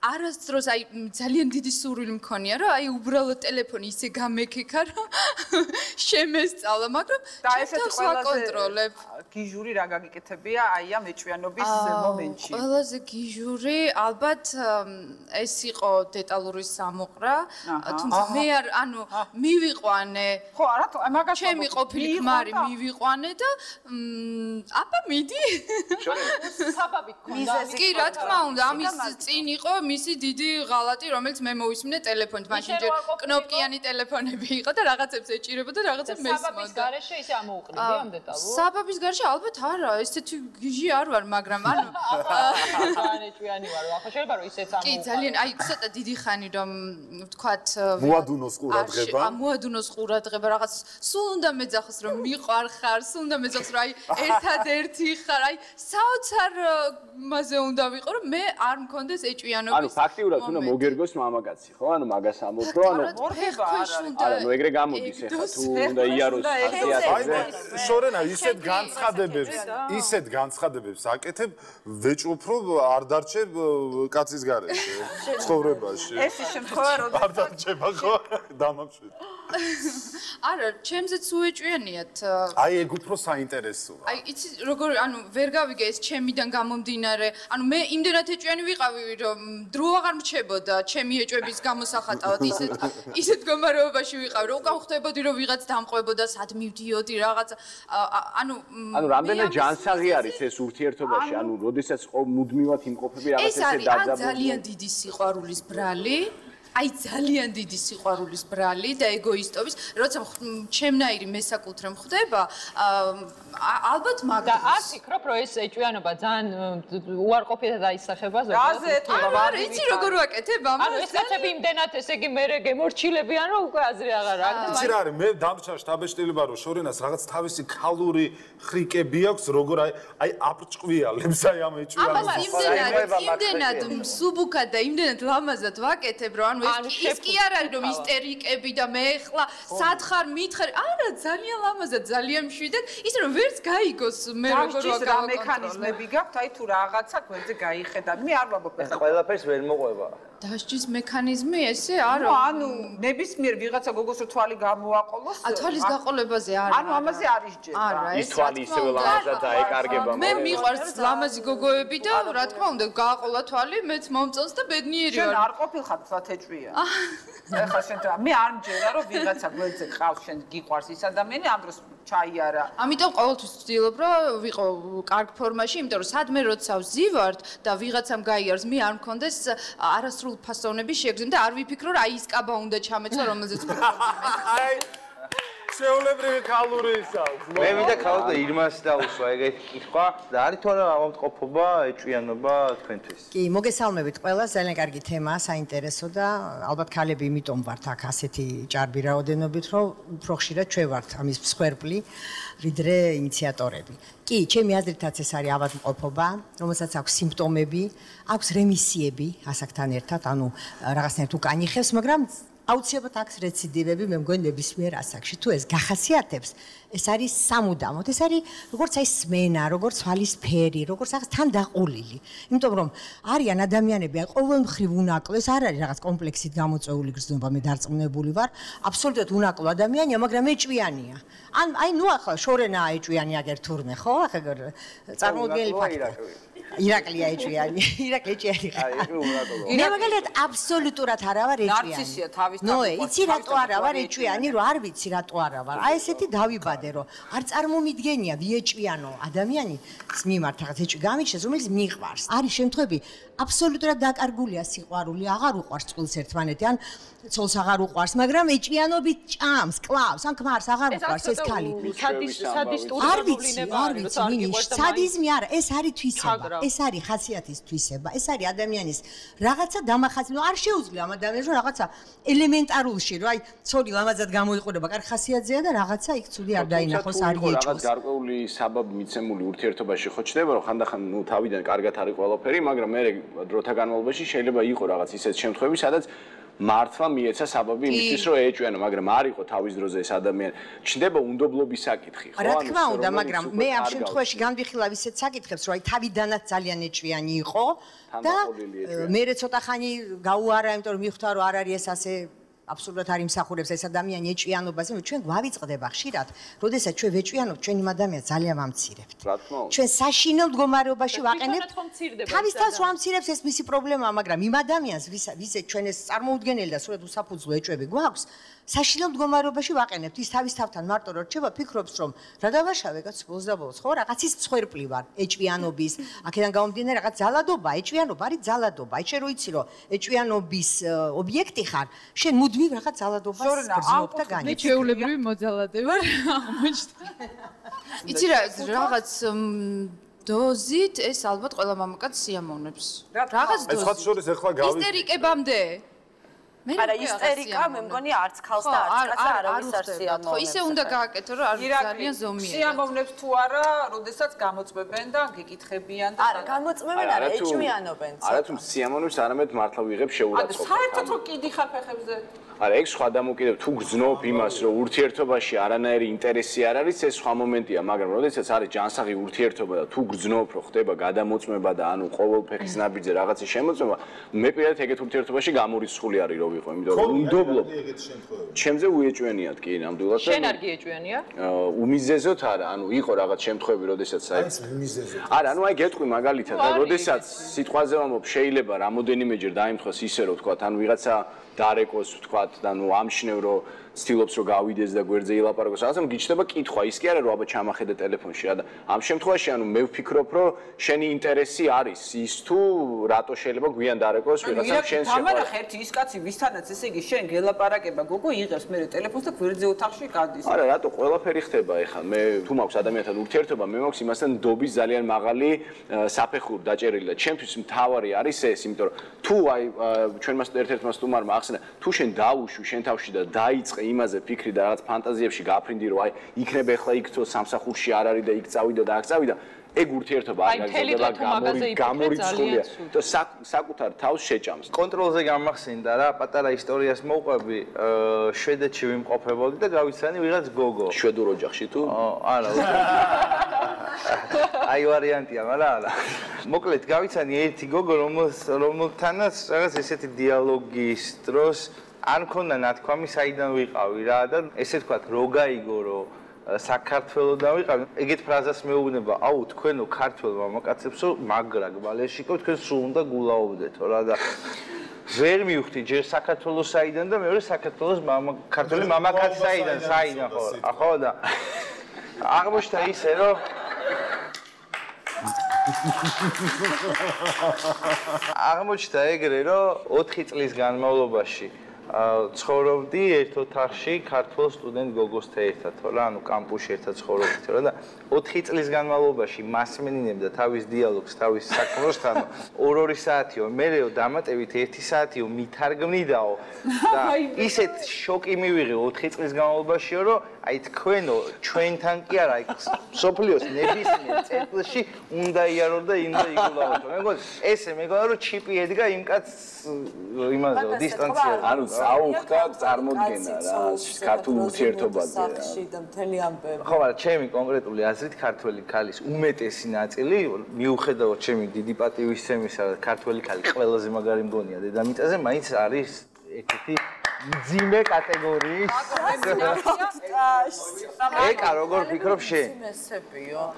არასდროს აი ძალიან დიდი სურვილი მქონია რომ აი უბრალოდ ტელეფონი ისე გამეკეკა რომ შემესწავლა, მაგრამ ჩემს ვაკონტროლებ. გიჟური რა გაგიკეთებია აი ამ ეჭვიანობის მომენტში? ყველაზე გიჟური ალბათ ეს იყო დეტალური სამოყრა, თუმცა მე არ ანუ მივიყვანე. ხო, არა, მაგას ჩემი ყოფილი ქმარი მივიყვანე და აბა მიდი. საბაბი გქონდა. კი, რა თქმა უნდა, ამის წინ იყო მისი დიდი ღალატი, რომელიც მე მოვისმინე ტელეფონით. მაშინ ჯერ კნოპკიანი ტელეფონები იყო და რაღაცებს ეჭირებოდა, რაღაცებს მესმოდა. საბაბის გარეშე ისე ამოუყრიდი ამ დეტალს? საბაბის გარეშე ალბათ არა, ესეთი გიჟი არ ვარ, მაგრამ ანუ ძალიან ეჭვიანი ვარ, ახლა შეიძლება რომ ისეც ამოუყრიდი. კი, ძალიან, აი ცოტა დიდი ხანი რომ ვთქვათ მოადუნოს ყურადღება. მოადუნოს ყურადღება, რაღაც სულ უნდა მეძახოს რომ მიყვარხარ, სულ უნდა მეძახოს რომ აი ერთადერთი ხარ, აი საოცარ მასე უნდა ვიყო რომ მე არ მქონდეს ეჭვიანობის. ანუ ფაქტიურად უნდა მოგერგოს მამაკაცი, ხო? ანუ მაგას ამბობ, რომ ანუ არა, ნუ ეგრე გამოდის ეხლა თუ უნდა იაროს ასეაზე. შორენა ისეთ განცხადებებს აკეთებ, ვეჭვობ რომ არ დარჩებ კაცის გარეშე ცხოვრებაში. ეს ის შემთხვევა რომ არ დარჩება ხო? დამამშვიდ. არა, ჩემზეც უეჭვიანიათ. აი ეგ უფრო საინტერესოა. აი იცი როგორ ანუ ვერ გავიგე ეს ჩემიდან გამომდინარე. ანუ მე იმდენად ეჭვიანი ვიყავი რომ დრო აღარ მრჩებოდა ჩემი ეჭვების გამოსახატავად ისეთ მდგომარეობაში ვიყავი რომ უკან ხვდებოდი რომ ვიღაც დამყვებოდა სად მივდიოდი რაღაც ანუ რამდენად ჯანსაღი არის ეს ურთიერთობაში ანუ როდესაც მუდმივად იმყოფები რაღაც ესე დაძაბული ეს არის ძალიან დიდი სიყვარულის ბრალი აი ძალიან დიდი სიყვარულის ბრალი და ეგოისტობის, როცა ჩემნაირი მესაკუთრე მხდება, ალბათ მაგ და აქ ვფიქრობ, რომ ეს ეჭვიანობა ძალიან უარყოფითად აისახება ზოგადად. არა, იცი როგორ ვაკეთებ ამას? ანუ ეს კაცები იმდენად ესე იგი მე გემორჩილებიან, რომ უკვე აზრი აღარ აქვს. იცი რა არის, მე დამრჩა შტაბეშტილება, რომ შორენას რაღაც თავისი ქალური ხრიკები აქვს, როგორ აი აპრჭყვიალებს აი ამ ეჭვიანობას. იმდენად სუბუქად და იმდენად ლამაზად ვაკეთებ, რომ ის კი არ არის რომ ისტერიკები და მე ახლა სათხარ მითხარ არა ძალიან ლამაზად ძალიან მშვიდად ის რომ ვერც გაიგოს მე როგორ ვაკეთებ მექანიზმები გაქვთ აი თუ რაღაცა გვერდზე გაიხედა მე არ ვაბობ ახლა ყველაფერს ვერ მოყვება დასჯის მექანიზმი ესე არა ანუ ნებისმიერ ვიღაცა გოგოს რო თვალი გამოაყოლოს თვალის გაყოლებაზე არა ანუ ამაზე არის ჯერ არა ის თვალი ისევე ლამაზად დაეკარგება მე მიყვარს ლამაზი გოგოები და რა თქმა უნდა გააყოლა თვალი მეც მომწონს და ბედნიერი ვარ შენ არ ყოფილხარ თვათეჭვია ეხლა შენ მე არ მჯერა რომ ვიღაცა გვერდზე ყავს შენ გიყვარს ის ადამიანი ამ დროს ჩაიარა ამიტომ ყოველთვის ვცდილობ რომ ვიყო კარგ ფორმაში იმიტომ რომ სადმე როცა ვზივართ და ვიღაცამ გაიარს მე არ მქონდეს არასრულ ფასონების შეგრძნება და არ ვიფიქრო რომ აი ის კაბა უნდა ჩამეცვა რომელზეც აი შეულებრივი ქალური ისაა მე მინდა ქალბატონო ირმას დაუსვა ეგეთი კითხვა და არის თუ არა ავადმყოფობა ეჭვიანობა თქვენთვის კი მოგესალმებით ყველას ძალიან კარგი თემაა საინტერესო და ალბათ ქალები იმიტომ ვართ აქ ასეთი ჭარბი რაოდენობით რომ უფრო ხშირად ჩვენ ვართ ამის მსხვერპლი ვიდრე ინიციატორები კი ჩემი აზრითაც ეს არის ავადმყოფობა რომელსაც აქვს სიმპტომები აქვს რემისიები ასაკთან ერთად ანუ რაღაცნაირად უკან იხევს მაგრამ აუცილებლად აქვს რეციდივები, მე მგონი ნებისმიერ ასაკში. თუ ეს გახასიათებს, ეს არის სამუდამოდ. ეს არის როგორც აი სმენა, როგორც თვალისფერი, როგორც რაღაც თან დაყოლილი. იმიტომ რომ არიან ადამიანები, აი ყოველ მხრივ უნაკლო, ეს არ არის რაღაც კომპლექსით გამოწვეული გრძნობა, მე დარწმუნებული ვარ, აბსოლუტურად უნაკლო ადამიანია, მაგრამ ეჭვიანია. ან აი ნუ ახლა შორენაა ეჭვიანი აგერ თურმე, ხო? ახლა წარმოუდგენელი ფაქტია. ირაკლია ეჭვიანი, ირაკლი ეჭვიანი. მე მაგალითად აბსოლუტურად არა ვარ ეჭვიანი. ნარცისია თავის ნოე, იცი რატო არა ვარ ეჭვიანი, რომ არ ვიცი რატო არა ვარ. აი ესეთი დავიბადე, რომ არ წარმომიდგენია ვიეჭვიანო ადამიანის მიმართ რაღაც ეჭვი გამიჩნდეს, რომელიც მიყვარს. არის შემთხვევები აბსოლუტურად დაკარგულია სიყვარული, აღარ უყვარს წყვილს ერთმანეთი, ან ცოლს აღარ უყვარს, მაგრამ ეჭვიანობით ჭამს, კლავს, ან ქმარს აღარ უყვარს ეს ქალი. სადიზმი არა, ეს არის თვისება, ეს არის ხასიათის თვისება, ეს არის ადამიანის რაღაცა დამახასიათებელი. არ შეუძლია ამ ადამიანს რომ რაღაცა ელემენტარულში, რომ აი ცოლი ლამაზად გამოიყურება, კარგი ხასიათზეა და რაღაცა იქ ცუდი არ დაინახოს, არ იეჭვოს. რაღაც გარკვეული საბაბი მიცემული ურთიერთობაში ხო ჩდება, რომ ხანდახან ნუ თავიდან კარგად არის ყველაფერი, მაგრამ მე დროთა განმავლობაში შეიძლება იყო რაღაც ისეთ შემთხვევები, სადაც მართლა მიეცა საბაბი იმისთვის, რომ ეჭვიანო, მაგრამ არ იყო თავის დროზე ეს ადამიანი. ჩნდება უნდობლობის საკითხი, ხო? რა თქმა უნდა, მაგრამ მე ამ შემთხვევაში განვიხილავ ისეთ საკითხებს, რომ აი თავიდანაც ძალიან ეჭვიანი იყო და მე ცოტა ხანი გაუარა, იმიტომ რომ მიხვდა, რომ არ არის ეს ასე აბსოლუტურად არ იმსახურებს ეს ადამიანი ეჭვიანობას, იმიტომ ჩვენ გვავიწყდება ხშირად, როდესაც ჩვენ ვეჭვიანობთ, ჩვენ იმ ადამიანს ძალიან ვამცირებთ. ჩვენ საშინელ მდგომარეობაში ვაყენებთ. თავის თავს ვამცირებს, ეს მისი პრობლემაა, მაგრამ იმ ადამიანს, ვისაც ჩვენ ეს წარმოუდგენელი და სულად უსაფუძვლო ეჭვები გვაქვს, საშინელ მდგომარეობაში ვაყენებთ. ის თავის თავთან მარტო რო რჩება, ფიქრობს, რომ რა დავაშავე, კაც ბოლოს და ბოლოს, ხო, რაღაცის მსხვერპლი ვარ, ეჭვიანობის, აქედან გამომდინარე რაღაც ძალადობა, ეჭვიანობა არის ძალადობა. აი შენ რო იცი, რომ ეჭვიანობის ობიექტი ხარ, შენ მუდმივ რაღაც ძალადობას გრძნობ და განიცდი. მე ჩვეულებრივი მოძალადე ვარ, აღმოჩნდა. იცი რა, რაღაც დოზით ეს ალბათ ყველა მამაკაც სიამოვნებს. რაღაც დოზით. ეს ხათ შორის ახლა გავი. ისტერიკებამდე. არა ისტერიკა მე მგონი არც ხალხს და არც კაცს არავის არ სიამოვნებს. ხო ისე უნდა გააკეთო რომ არ ძალიან ზომია. სიამოვნებს თუ არა, როდესაც გამოწმებენ და გიკითხებიან და არა გამოწმებენ არა ეჭვიანობენ. არა თუ სიამოვნებს არამედ მართლა ვიღებ შეურაცხყოფა. საერთოდ რო კიდიხარ ფეხებზე არა ეგ სხვა დამოკიდებ თუ გრძნობ იმას რომ ურთიერთობაში არანაირი ინტერესი არ არის ეს სხვა მომენტია მაგრამ როდესაც არის ჯანსაღი ურთიერთობა და თუ გრძნობ რომ ხდება გადამოწმება და ანუ ყოველ ფეხის ნაბიჯზე რაღაცის შემოწმება მე პირადად ეგეთ ურთიერთობაში გამორიცხული არის რომ ვიყო იმიტომ რომ უნდობლობ ჩემზე უეჭვენიათ კი ნამდვილად შენ არ გიეჭვენია უმიზეზოთ არა ანუ იყო რაღაც შემთხვევები როდესაც აი უმიზეზოთ არა ანუ აი გეტყვი მაგალითად და როდესაც სიტყვაზე ვამბობ შეიძლება რამოდენიმეჯერ დაიმთხოს ისე რომ თქვა ანუ ვიღაცა დარეკოს ვთქვათ და ნუ ამშნევ რომ ცდილობს რომ გავიდეს და გვერდზე ილაპარაკოს რაღაცა გიჩნდება კითხვა ის კი არა რომ აბა ჩამახედე ტელეფონში რა და ამ შემთხვევაში ანუ მე ვფიქრობ რომ შენი ინტერესი არის ის თუ რატო შეიძლება გვიან დარეკოს ვიღაცა შენ შეყვარ თამარა ხერთი ის კაცი ვისთანაც ესე იგი შენ გელაპარაკება გოგო იღებს მე ტელეფონს და გვერდზე ოთახში გადის არა რატო ყველაფერი ხდება ეხლა მე თუ მაქვს ადამიანთან ურთიერთობა მე მაქვს იმასთან ნდობის ძალიან მაღალი საფეხური დაჭერილი და ჩემთვის მთავარი არის ეს იმიტომ რომ თუ აი ჩვენმა ერთ-ერთმა სტუმარმა ახსენა თუ შენ დაუშვი შენ თავში და დაიწყე იმაზე ფიქრი და რაღაც ფანტაზიებში გაფრინდი რომ აი იქნება ახლა იქ თო სამსახურში არ არის და იქ წავიდა და აქ წავიდა ეგ ურთიერთობა არ გაგზავნება გამორიცხულია და საკუთარ თავს შეჭამს კონტროლზე გამახსენდა რა პატარა ისტორიას მოვყვები შვედეთში ვიმყოფებოდი და გავიცანი ვიღაც გოგო შვედურ ოჯახში თუ არა აი ვარიანტია მაგრამ არა მოკლედ გავიცანი ერთი გოგო რომელთანაც რაღაც ესეთი დიალოგის დროს არ მქონდა ნათქვამი საიდან ვიყავი რა და ესე ვთქვათ რო გაიგო რომ საქართველოდან ვიყავი ეგეთ ფრაზას მეუბნება აუ თქვენო ქართველ მამაკაცებსო მაგრა გვალეშიკო თქვენ სულ უნდა გულაობდეთო რა და ვერ მივხვდი ჯერ საქართველოს საიდან და მეორე საქართველოს ქართველი მამაკაცი საიდან ხო და აღმოჩნდა ისე რომ აღმოჩნდა ეგრე რომ 4 წლის განმავლობაში ცხოვრობდი ერთ ოთახში ქართულ სტუდენტ გოგოსთან ერთად, ხო რა, ანუ კამპუსში ერთად ცხოვრობდით, რა და 4 წლის განმავლობაში მასმენინებდა თავის დიალოგს, თავის საქმროსთან 2-2 საათიო, მერეო დამატებით 1 საათიო მითარგმნიდაო და ისეთ შოკი მივიღე 4 წლის განმავლობაშიო, რომ აი თქვენო ჩვენთან კი არა, აი სოფლიოს ნებისმიერ წერტილში უნდა იარო და ინდა იგულავო. მე მგონი ესე მეგონა რომ ჩიპი ედგა იმ კაცს იმაზეო დისტანციაში. ანუ აუხდა წარმოდგენა რა ქართულ ურთიერთობაზე. სახში და მთელი ამბები. ხო, მაგრამ ჩემი კონკრეტული აზრით ქართველი ქალის უმეტესი ნაწილი მიუხედავად ჩემი დიდი პატივისცემისა ქართველი ქალი ყველაზე მაგარი მგონია დედამიწაზე, მაინც არის ეგეთი მძიმე კატეგორიის. ეკა როგორ ფიქრობ შენ?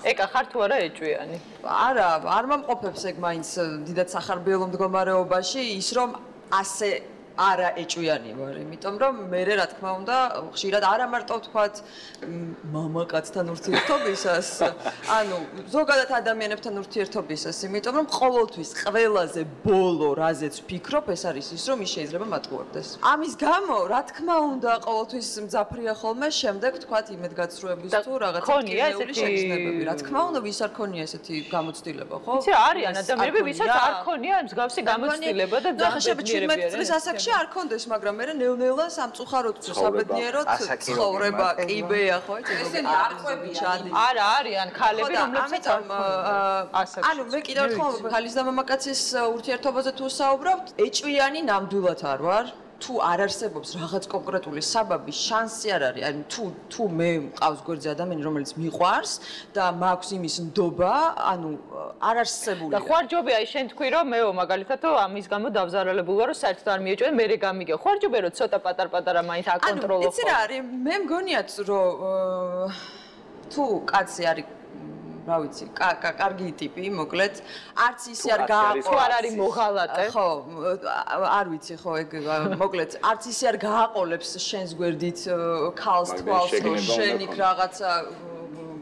ეკა ხარ თუ არა ეჭვიანი? არა, არ მომყოფებს ეგ მაინც დიდად სახარბიელო მდგომარეობაში ის რომ ასე არა ეჭვიანი ვარ, იმიტომ რომ მე რა თქმა უნდა ხშირად არა მარტო ვთქვათ მამაკაცთან ურთიერთობისას, ანუ ზოგადად ადამიანებთან ურთიერთობისას, იმიტომ რომ ყოველთვის ყველაზე ბოლო რაზეც ვფიქრობ, ეს არის ის, რომ ის შეიძლება მატყუებდეს. ამის გამო, რა თქმა უნდა, ყოველთვის მძაფრია ხოლმე შემდეგ ვთქვათ იმედგაცრუების თუ რაღაცა კინეული შეგრძნებები. რა თქმა უნდა, ვის არ ქონია ესეთი გამოცდილება, ხო? იცი, არიან ადამიანები, ვისაც არ ქონია მსგავსი გამოცდილება და ძაღლები 17 წლის ასაკში არ კონდეს, მაგრამ მე ნელ-ნელა სამწუხაროდ საბედნიეროდ ცხოვრება კიბეა, ხო? ესენი არყვებია. არა, არიან ქალები, რომლებსაც ანუ მე კიდევ ერთხელ ქალის და მამაკაცის ურთიერთობაზე თუ საუბრობთ, ეჭვიანი ნამდვილად არ ვარ. თუ არ არსებობს რაღაც კონკრეტული საბაბი, შანსი არ არის. ანუ თუ მე მყავს გვერდზე ადამიანი, რომელიც მიყვარს და მაქვს იმის ნდობა, ანუ არ არსებული. და ხوارჯობია ის შენ თქვი რომ მეო მაგალითად ამის გამო დავზარალებული ვარ, რომ საერთოდ არ მიეჭვენ, მე გამიგე. ხوارჯობია რომ ცოტა პატარ-პატარა მაინც აკონტროლო ხო. იცი რა არის, მე მგონიათ რომ თუ კაცი არის რა ვიცი, კარგი ტიპი, მოკლედ, არც ისე არ გააყოლებს. თუ არ არის მოღალატე. ხო, არ ვიცი ხო, ეგ მოკლედ, არც ისე არ გააყოლებს შენს გვერდით ქალს თვალს, რომ შენ იქ რაღაცა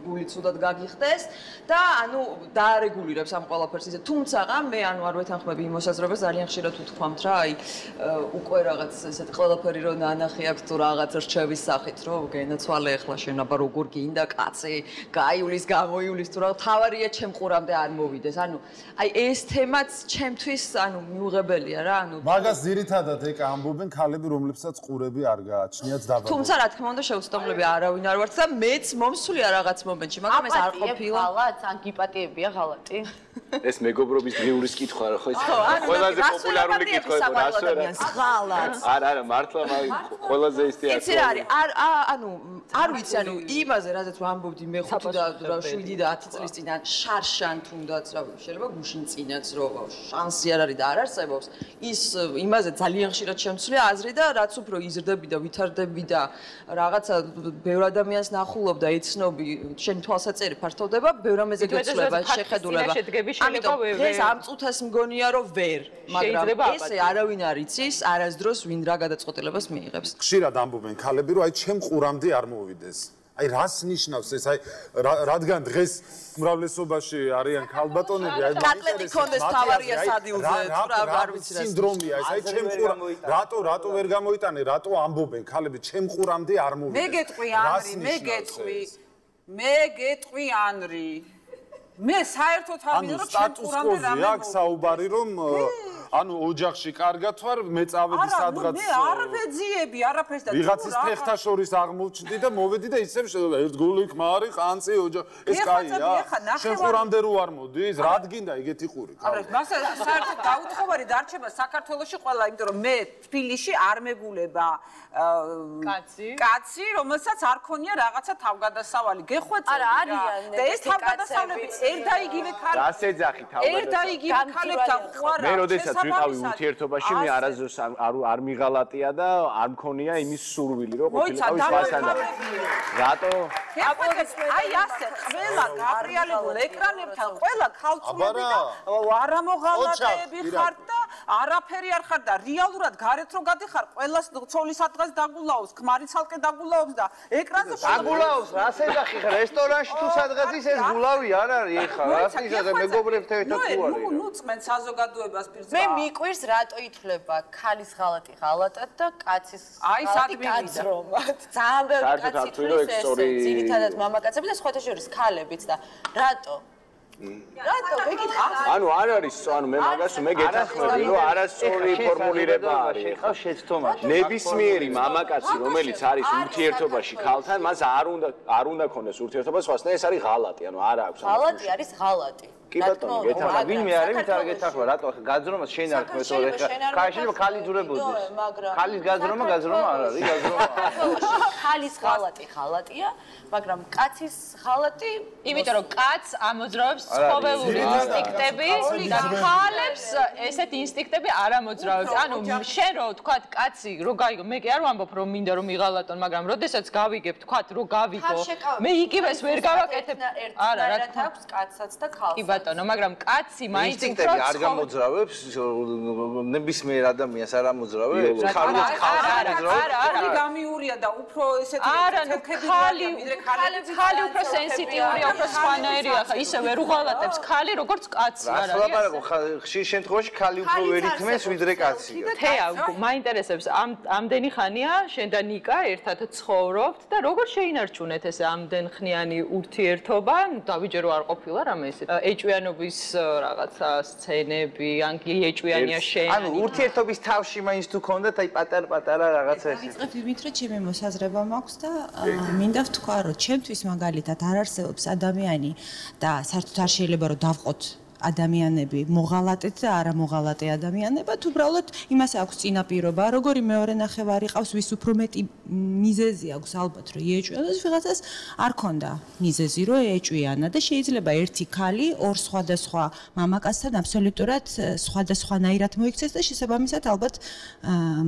გული ცუდად გაგიხდეს და ანუ დაარეგულირებს ამ ყველაფერს ისე. თუმცა მე ანუ არ ვეთანხმები იმ მოსაზრებას, ძალიან ხშირად ვთქვამთ რა, აი უკვე რაღაც ესეთ ყველაფერი რომ ნანახი აქვს თუ რაღაც რჩევის სახით, რომ გენაცვალე ახლა შენ აბა როგორ გინდა კაცი, გაიulis, გამოიulis თუ რა, თავარია ჩემ ყურამდე არ მოვიდეს. ანუ აი ეს თემაც ჩემთვის ანუ მიუღებელია რა, ანუ მაგას ძირითადად ეკა ამბობენ ქალები, რომლებსაც ყურები არ გააჩნიათ დაბადებული. თუმცა რა თქმა უნდა შეუცდომლები არავინ არ ვართ და მეც მომსულია რაღაც მომენტში, მაგრამ ეს არ ყოფილა. ან გიპატიებია ღალატი? ეს მეგობრობის დღიურის კითხვა რა ხო ის ყველაზე პოპულარული კითხვა იყო რას ღალატს. არა, მართლა ყველაზე ის თეატრი. იცი რა არის? ანუ არ ვიცი, ანუ იმაზე რაზეც ვამბობდი მე 5 და 7 და 10 წლის წინ ან შარშან თუნდაც რა შეიძლება გუშინ წინაც რომ შანსი არ არის და არ არსებობს. ის იმაზე ძალიან ხშირად შემცვლია აზრი და რაც უფრო იზრდები და ვითარდები და რაღაცა ბევრ ადამიანს ნახულობ და იცნობი, შენი თვალსაწერი ფართოვდება, ბევრ ამაზე გეცვლება შეხედულება. ამიტომ ეს ამ წუთას მგონია რომ ვერ, მაგრამ ესე არავინ არ იცის, არასდროს ვინ რა გადაწყვეტილებას მიიღებს. ხშირად ამბობენ ქალები, რომ აი ჩემ ყურამდე არ მოვიდეს. აი რას ნიშნავს ეს? აი რადგან დღეს უმრავლესობაში არიან ქალბატონები, აი კატლეტი კონდეს თავარია სადიულზე, რა არ ვიცი რა სინდრომია ეს. აი ჩემ რატო ვერ გამოიტანე, რატო ამბობენ ქალები ჩემ ყურამდე არ მოვიდეს? მე გეტყვი ანრი, მე გეტყვი ანრი. მე საერთოდ არ მინდა რომ ჩემ ყურამდე რამე აქვს საუბარი რომ ანუ ოჯახში კარგად ვარ, მე წავედი სადღაც. მე არ ვეძიები არაფერს და ვიღაცის ფეხთა შორის აღმოჩნდი და მოვედი და ისევ ერთ გული ხმარი, ყანწი ოჯახ. ეს კაია. შენ ყურამდე რო არ მოდის, რად გინდა ეგეთი ყური? არა, მასა საერთოდ გაუთხოვარი დარჩება საქართველოში ყველა, იმიტომ რომ მე თბილისში არ მეგულება კაცი, რომელსაც არ ქონია რაღაცა თავგადასავალი. გეხვეწები. არა, არიან. და ეს თავგადასავლები ერთდაიგივე ქალები. რას ეძახი თავგადასავლები? ერთდაიგივე ქალებთან ხوارა. მე როდესაც ვიყავი ურთიერთობაში, მე არასდროს არ მიღალატია და არ მქონია იმის სურვილი, რომ ყოფილიყავი სხვასთან. რატო? აი ასე, ყველა გაბრიალებულ ეკრანებთან, ყველა ქალწულები და არა მოღალატეები ხართ და არაფერი არ ხარ და რეალურად გარეთ რო გადიხარ, ყველას ცოლის ადგას დაგულაობს, ქმარი ცალკე დაგულაობს და ეკრანზე დაგულაობს, რას ეძახი ხარ? რესტორანში თუ სადღაც ეს გულავი არ არის ეხა, რას იზრდება მეგობრებთან ერთად თუ არის? ნუ წმენ საზოგადოებას პირს. მე მიყვირს რატო ითვლება ქალის ღალატი ღალატად და კაცის ღალატი კაცრომად. ძალიან ბევრი კაცი ითვლის ესე, ძირითადად მამაკაცები და სხვათა შორის ქალებიც და რატო? რატო გეკითხა? ანუ არ არის, ანუ მე მაგას მე გეთანხმები, რომ არასწორი ფორმულირება არის. შეხავ შეცდომაში. ნებისმიერი მამაკაცი, რომელიც არის ურთიერთობაში ქალთან, მას არ უნდა ქონდეს ურთიერთობა სხვასთან, ეს არის ღალატი, ანუ არ აქვს. ღალატი არის ღალატი. კი ბატონო, გეთახმა, ვინმე არის, ვით არ გეთახმა, რატო ახლა გაძრომა შენ არ ხმეთო ეხლა. კაი შეიძლება ხალი ძურებოდეს. ხალის გაძრომა არ არის, გაძრომა. ხალის ხალატია, მაგრამ კაცის ხალატი, იმიტომ რომ კაცს ამოძრავებს ცხოველური ინსტინქტები და ხალებს ესეთ ინსტინქტები არ ამოძრავებს. ანუ შენ რო თქვათ კაცი რო გაიგო, მე კი არ ვამბობ რომ მინდა რომ მიღალატონ, მაგრამ როდესაც გავიგებ თქვათ რო გავიგო, მე იგივეს ვერ გავაკეთებ. არა, რა თქმა აქვს კაცსაც და ხალხსაც. კი ბატონო, მაგრამ კაცი მაინც ინსტინქტები არ გამოძრავებს, ნებისმიერ ადამიანს არ ამოძრავებს. ხალი გამიურია და უფრო ესეთი თეთრები ხალი უფრო სენსიტიურია, უფრო სხვანაირია, ხა ისე ვერ უღალატებს ხალი როგორც კაცი არა. რა ლაპარაკო, ხშირ შემთხვევაში ხალი უფრო ვერ ითმეს ვიდრე კაცი. თეა, მაინტერესებს ამდენი ხანია შენ და ნიკა ერთად ცხოვრობთ და როგორ შეინარჩუნეთ ეს ამდენხნიანი ურთიერთობა? დავიჯერო არ ყოფილა რამე ესე. ეჭვიანობის რაღაცა სცენები, ან კი ეჭვიანია შენ. ანუ ურთიერთობის თავში მაინც თუ ქონდათ აი პატარ-პატარა რაღაცა ესე. ვიწყებ იმით, რომ ჩემი მოსაზრება მაქვს და მინდა ვთქვა, რომ ჩემთვის მაგალითად არ არსებობს ადამიანი და საერთოდ არ შეიძლება რომ დავყოთ ადამიანები მოღალატეთ და არა მოღალატე ადამიანებად, უბრალოდ იმას აქვს წინაპირობა, როგორი მეორე ნახევარი ყავს, ვის უფრო მეტი მიზეზი აქვს ალბათ, რომ იეჭვიანოს, ვიღაცას არ ქონდა მიზეზი, რომ ეჭვიანა და შეიძლება ერთი ქალი ორ სხვადასხვა მამაკაცთან აბსოლუტურად სხვადასხვანაირად მოიქცეს და შესაბამისად ალბათ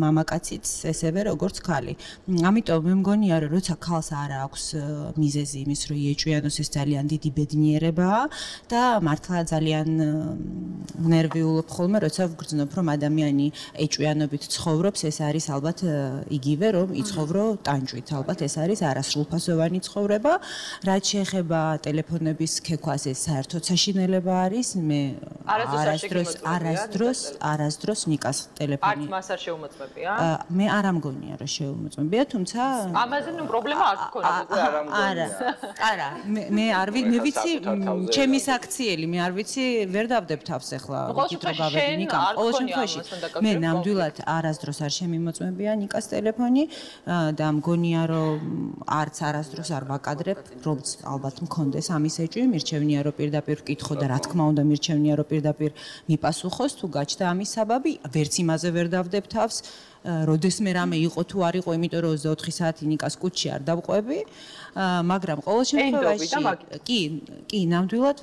მამაკაციც ესევე როგორც ქალი. ამიტომ მე მგონია, რომ როცა ქალს არ აქვს მიზეზი იმის, რომ იეჭვიანოს, ეს ძალიან დიდი ბედნიერებაა და მართლა ძალიან ნერვიულობ ხოლმე, როცა ვგრძნობ, რომ ადამიანი ეჭვიანობით ცხოვრობს, ეს არის ალბათ იგივე, რომ იცხოვრო ტანჯვით, ალბათ ეს არის არასრულფასოვანი ცხოვრება. რაც შეეხება ტელეფონების ქექვას, ეს საერთოდ საშინელება არის. მე არასდროს ნიკას ტელეფონი. არც მას არ შეუმოწმებია? მე არ ამგონია, რომ შეუმოწმებია, თუმცა ამაზე ნუ პრობლემა არ გქონდა. არა, მე არ ვიცი, ჩემი საქციელი, მე არ ვიცი ვერ დავდებ თავს ახლა ვიკითხო გავედი ნიკამ. ყოველ შემთხვევაში მე ნამდვილად არასდროს არ შემიმოწმებია ნიკას ტელეფონი და მგონია რომ არც არასდროს არ ვაკადრებ, რომც ალბათ მქონდეს ამის ეჭვი, მირჩევნია რომ პირდაპირ ვკითხო და რა თქმა უნდა მირჩევნია რომ პირდაპირ მიპასუხოს თუ გაჩნდა ამის საბაბი, ვერც იმაზე ვერ დავდებ თავს. როდესმე რამე იყო თუ არ იყო, იმიტომ რომ 24 საათი ნიკას კუჩში არ დავყვები, მაგრამ ყოველ შემთხვევაში კი, ნამდვილად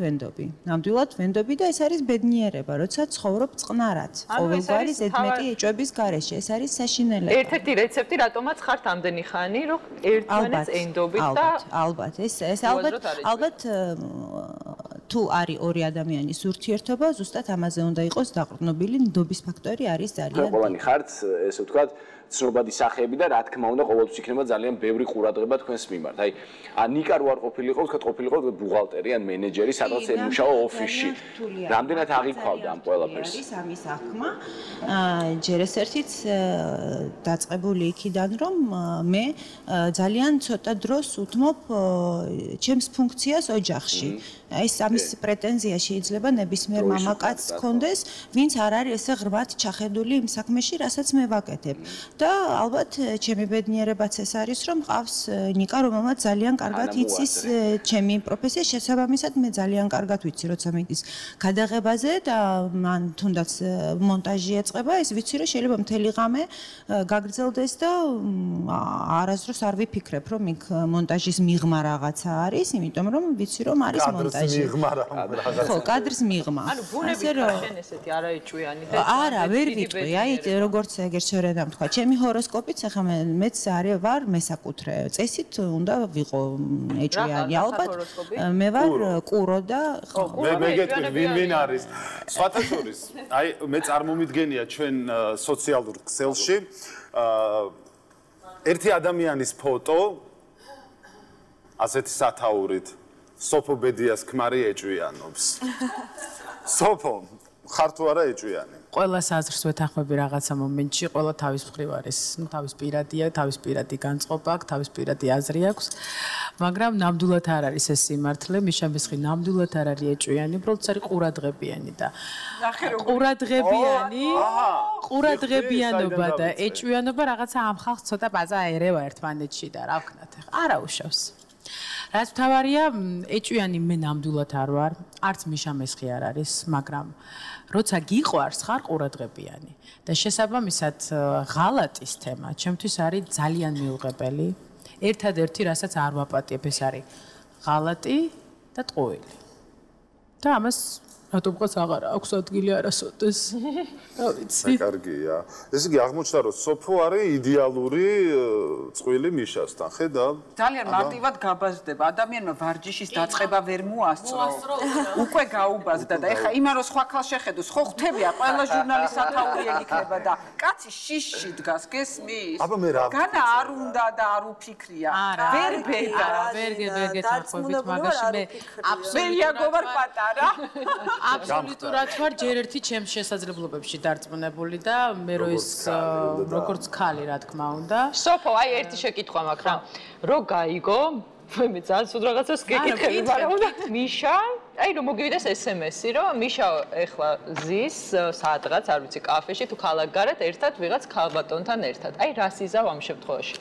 ვენდობი და ეს არის ბედნიერება, როცა ცხოვრობ წყნარად. ყოველგვარი ზედმეტი ეჭვების გარეშე, ეს არის საშინელება. ერთ-ერთი რეცეპტი რატომაც ხართ ამდენი ხანი, რომ ერთმანეთს ენდობით და ალბათ, ეს ალბათ თუ არის ორი ადამიანის ურთიერთობა, ზუსტად ამაზე უნდა იყოს დაყრდნობილი, ნდობის ფაქტორი არის ძალიან. ყველანი ხართ, ესე ვთქვათ, ცნობადი სახეები და რა თქმა უნდა, ყოველთვის იქნება ძალიან ბევრი ყურადღება თქვენს მიმართ. აი, ნიკა რო არ ყოფილიყო, ვთქვათ, ყოფილიყო ბუღალტერი ან მენეჯერი, სადაც ემუშავა ოფისში. რამდენად აღიქვავდა ამ ყველაფერს? არის ამის აღქმა. ჯერ ეს ერთიც დაწყებული იქიდან, რომ მე ძალიან ცოტა დროს უთმობ ჩემს ფუნქციას ოჯახში. ეს ამის პრეტენზია შეიძლება ნებისმიერ მამაკაცს ჰქონდეს, ვინც არ არის ესე ღრმად ჩახედული იმ საქმეში, რასაც მე ვაკეთებ. და ალბათ ჩემი ბედნიერებაც ეს არის, რომ მყავს ნიკა, რომელმაც ძალიან კარგად იცის ჩემი პროფესია, შესაბამისად მე ძალიან კარგად ვიცი, როცა მიდის გადაღებაზე და მან თუნდაც მონტაჟი ეწყება, ეს ვიცი, რომ შეიძლება მთელი ღამე გაგრძელდეს და არასდროს არ ვიფიქრებ, რომ იქ მონტაჟის მიღმა რაღაცა არის, იმიტომ რომ ვიცი, რომ არის მონტაჟი. ხო, კადრის მიღმა. ანუ ბუნებით შენ ესეთი არაეჭვიანი და არა, ვერ ვიტყვი, აი როგორც ეგერ შორენამ თქვა, ჩემი ჰოროსკოპიც ახლა მეც ვარ მესაკუთრე. წესით უნდა ვიყო ეჭვიანი. ალბათ მე ვარ კურო და მე გეტყვი ვინ არის. სხვათა შორის, აი მე წარმომიდგენია ჩვენ სოციალურ ქსელში ერთი ადამიანის ფოტო ასეთი სათაურით სოფო ბედიას ქმარი ეჭვიანობს. სოფო, ხარ თუ არა ეჭვიანი? ყველა საზრს ვეთანხმები რაღაცა მომენტში, ყველა თავის მხრივ არის, თავის პირადია, თავის პირადი განწყობა აქვს, თავის პირადი აზრი აქვს, მაგრამ ნამდვილად არ არის ეს სიმართლე, მის შემესხი ნამდვილად არ არის ეჭვიანი, უბრალოდ არის ყურადღებიანი და ყურადღებიანობა და ეჭვიანობა რაღაცა ამ ხალხს ცოტა ბაზა ერევა ერთმანეთში და რა ვქნათ ახლა. არა უშავს. რაც მთავარია, ეჭვიანი მე ნამდვილად არ ვარ, არც მიშა მესხი არ არის, მაგრამ როცა გიყვარს, ხარ ყურადღებიანი და შესაბამისად ღალატის თემა ჩემთვის არის ძალიან მიუღებელი. ერთადერთი, რასაც არ ვაპატიებ, ეს არის ღალატი და ტყუილი. და ამას რატომღაც აღარ აქვს ადგილი არასოდეს. რა ვიცი. კარგია. ესე იგი აღმოჩნდა რომ სოფო არის იდეალური წყვილი მიშასთან, ხედავ? ძალიან მარტივად გაბაზდება. ადამიანმა ვარჯიშის დაწყება ვერ მოასწრო. უკვე გაუბაზდა და ეხა იმან რო სხვა ხალ შეხედოს, ხო ხვდებია, ყველა ჟურნალის სათაური იქნება და კაცი შიშში დგას, გესმის? აბა მე რა? განა არ უნდა და არ უფიქრია. ვერ ბედა. ვერ გეთანხმებით მაგაში მე აბსოლუტურად ვარ პატარა. აბსოლუტურად ვარ ჯერ ერთი ჩემს შესაძლებლობებში დარწმუნებული და მე რო ის როგორც ხალი რა თქმა უნდა. სოფო, აი ერთი შეკითხვა მაქვს რა. რო გაიგო, მე ძალიან სულ რაღაცას გეკითხები, მაგრამ უნდა მიშა, აი რომ მოგივიდეს SMS-ი, რომ მიშა ეხლა ზის სადღაც, არ ვიცი, კაფეში თუ ქალაქგარეთ ერთად ვიღაც ქალბატონთან ერთად. აი რას იზავ ამ შემთხვევაში?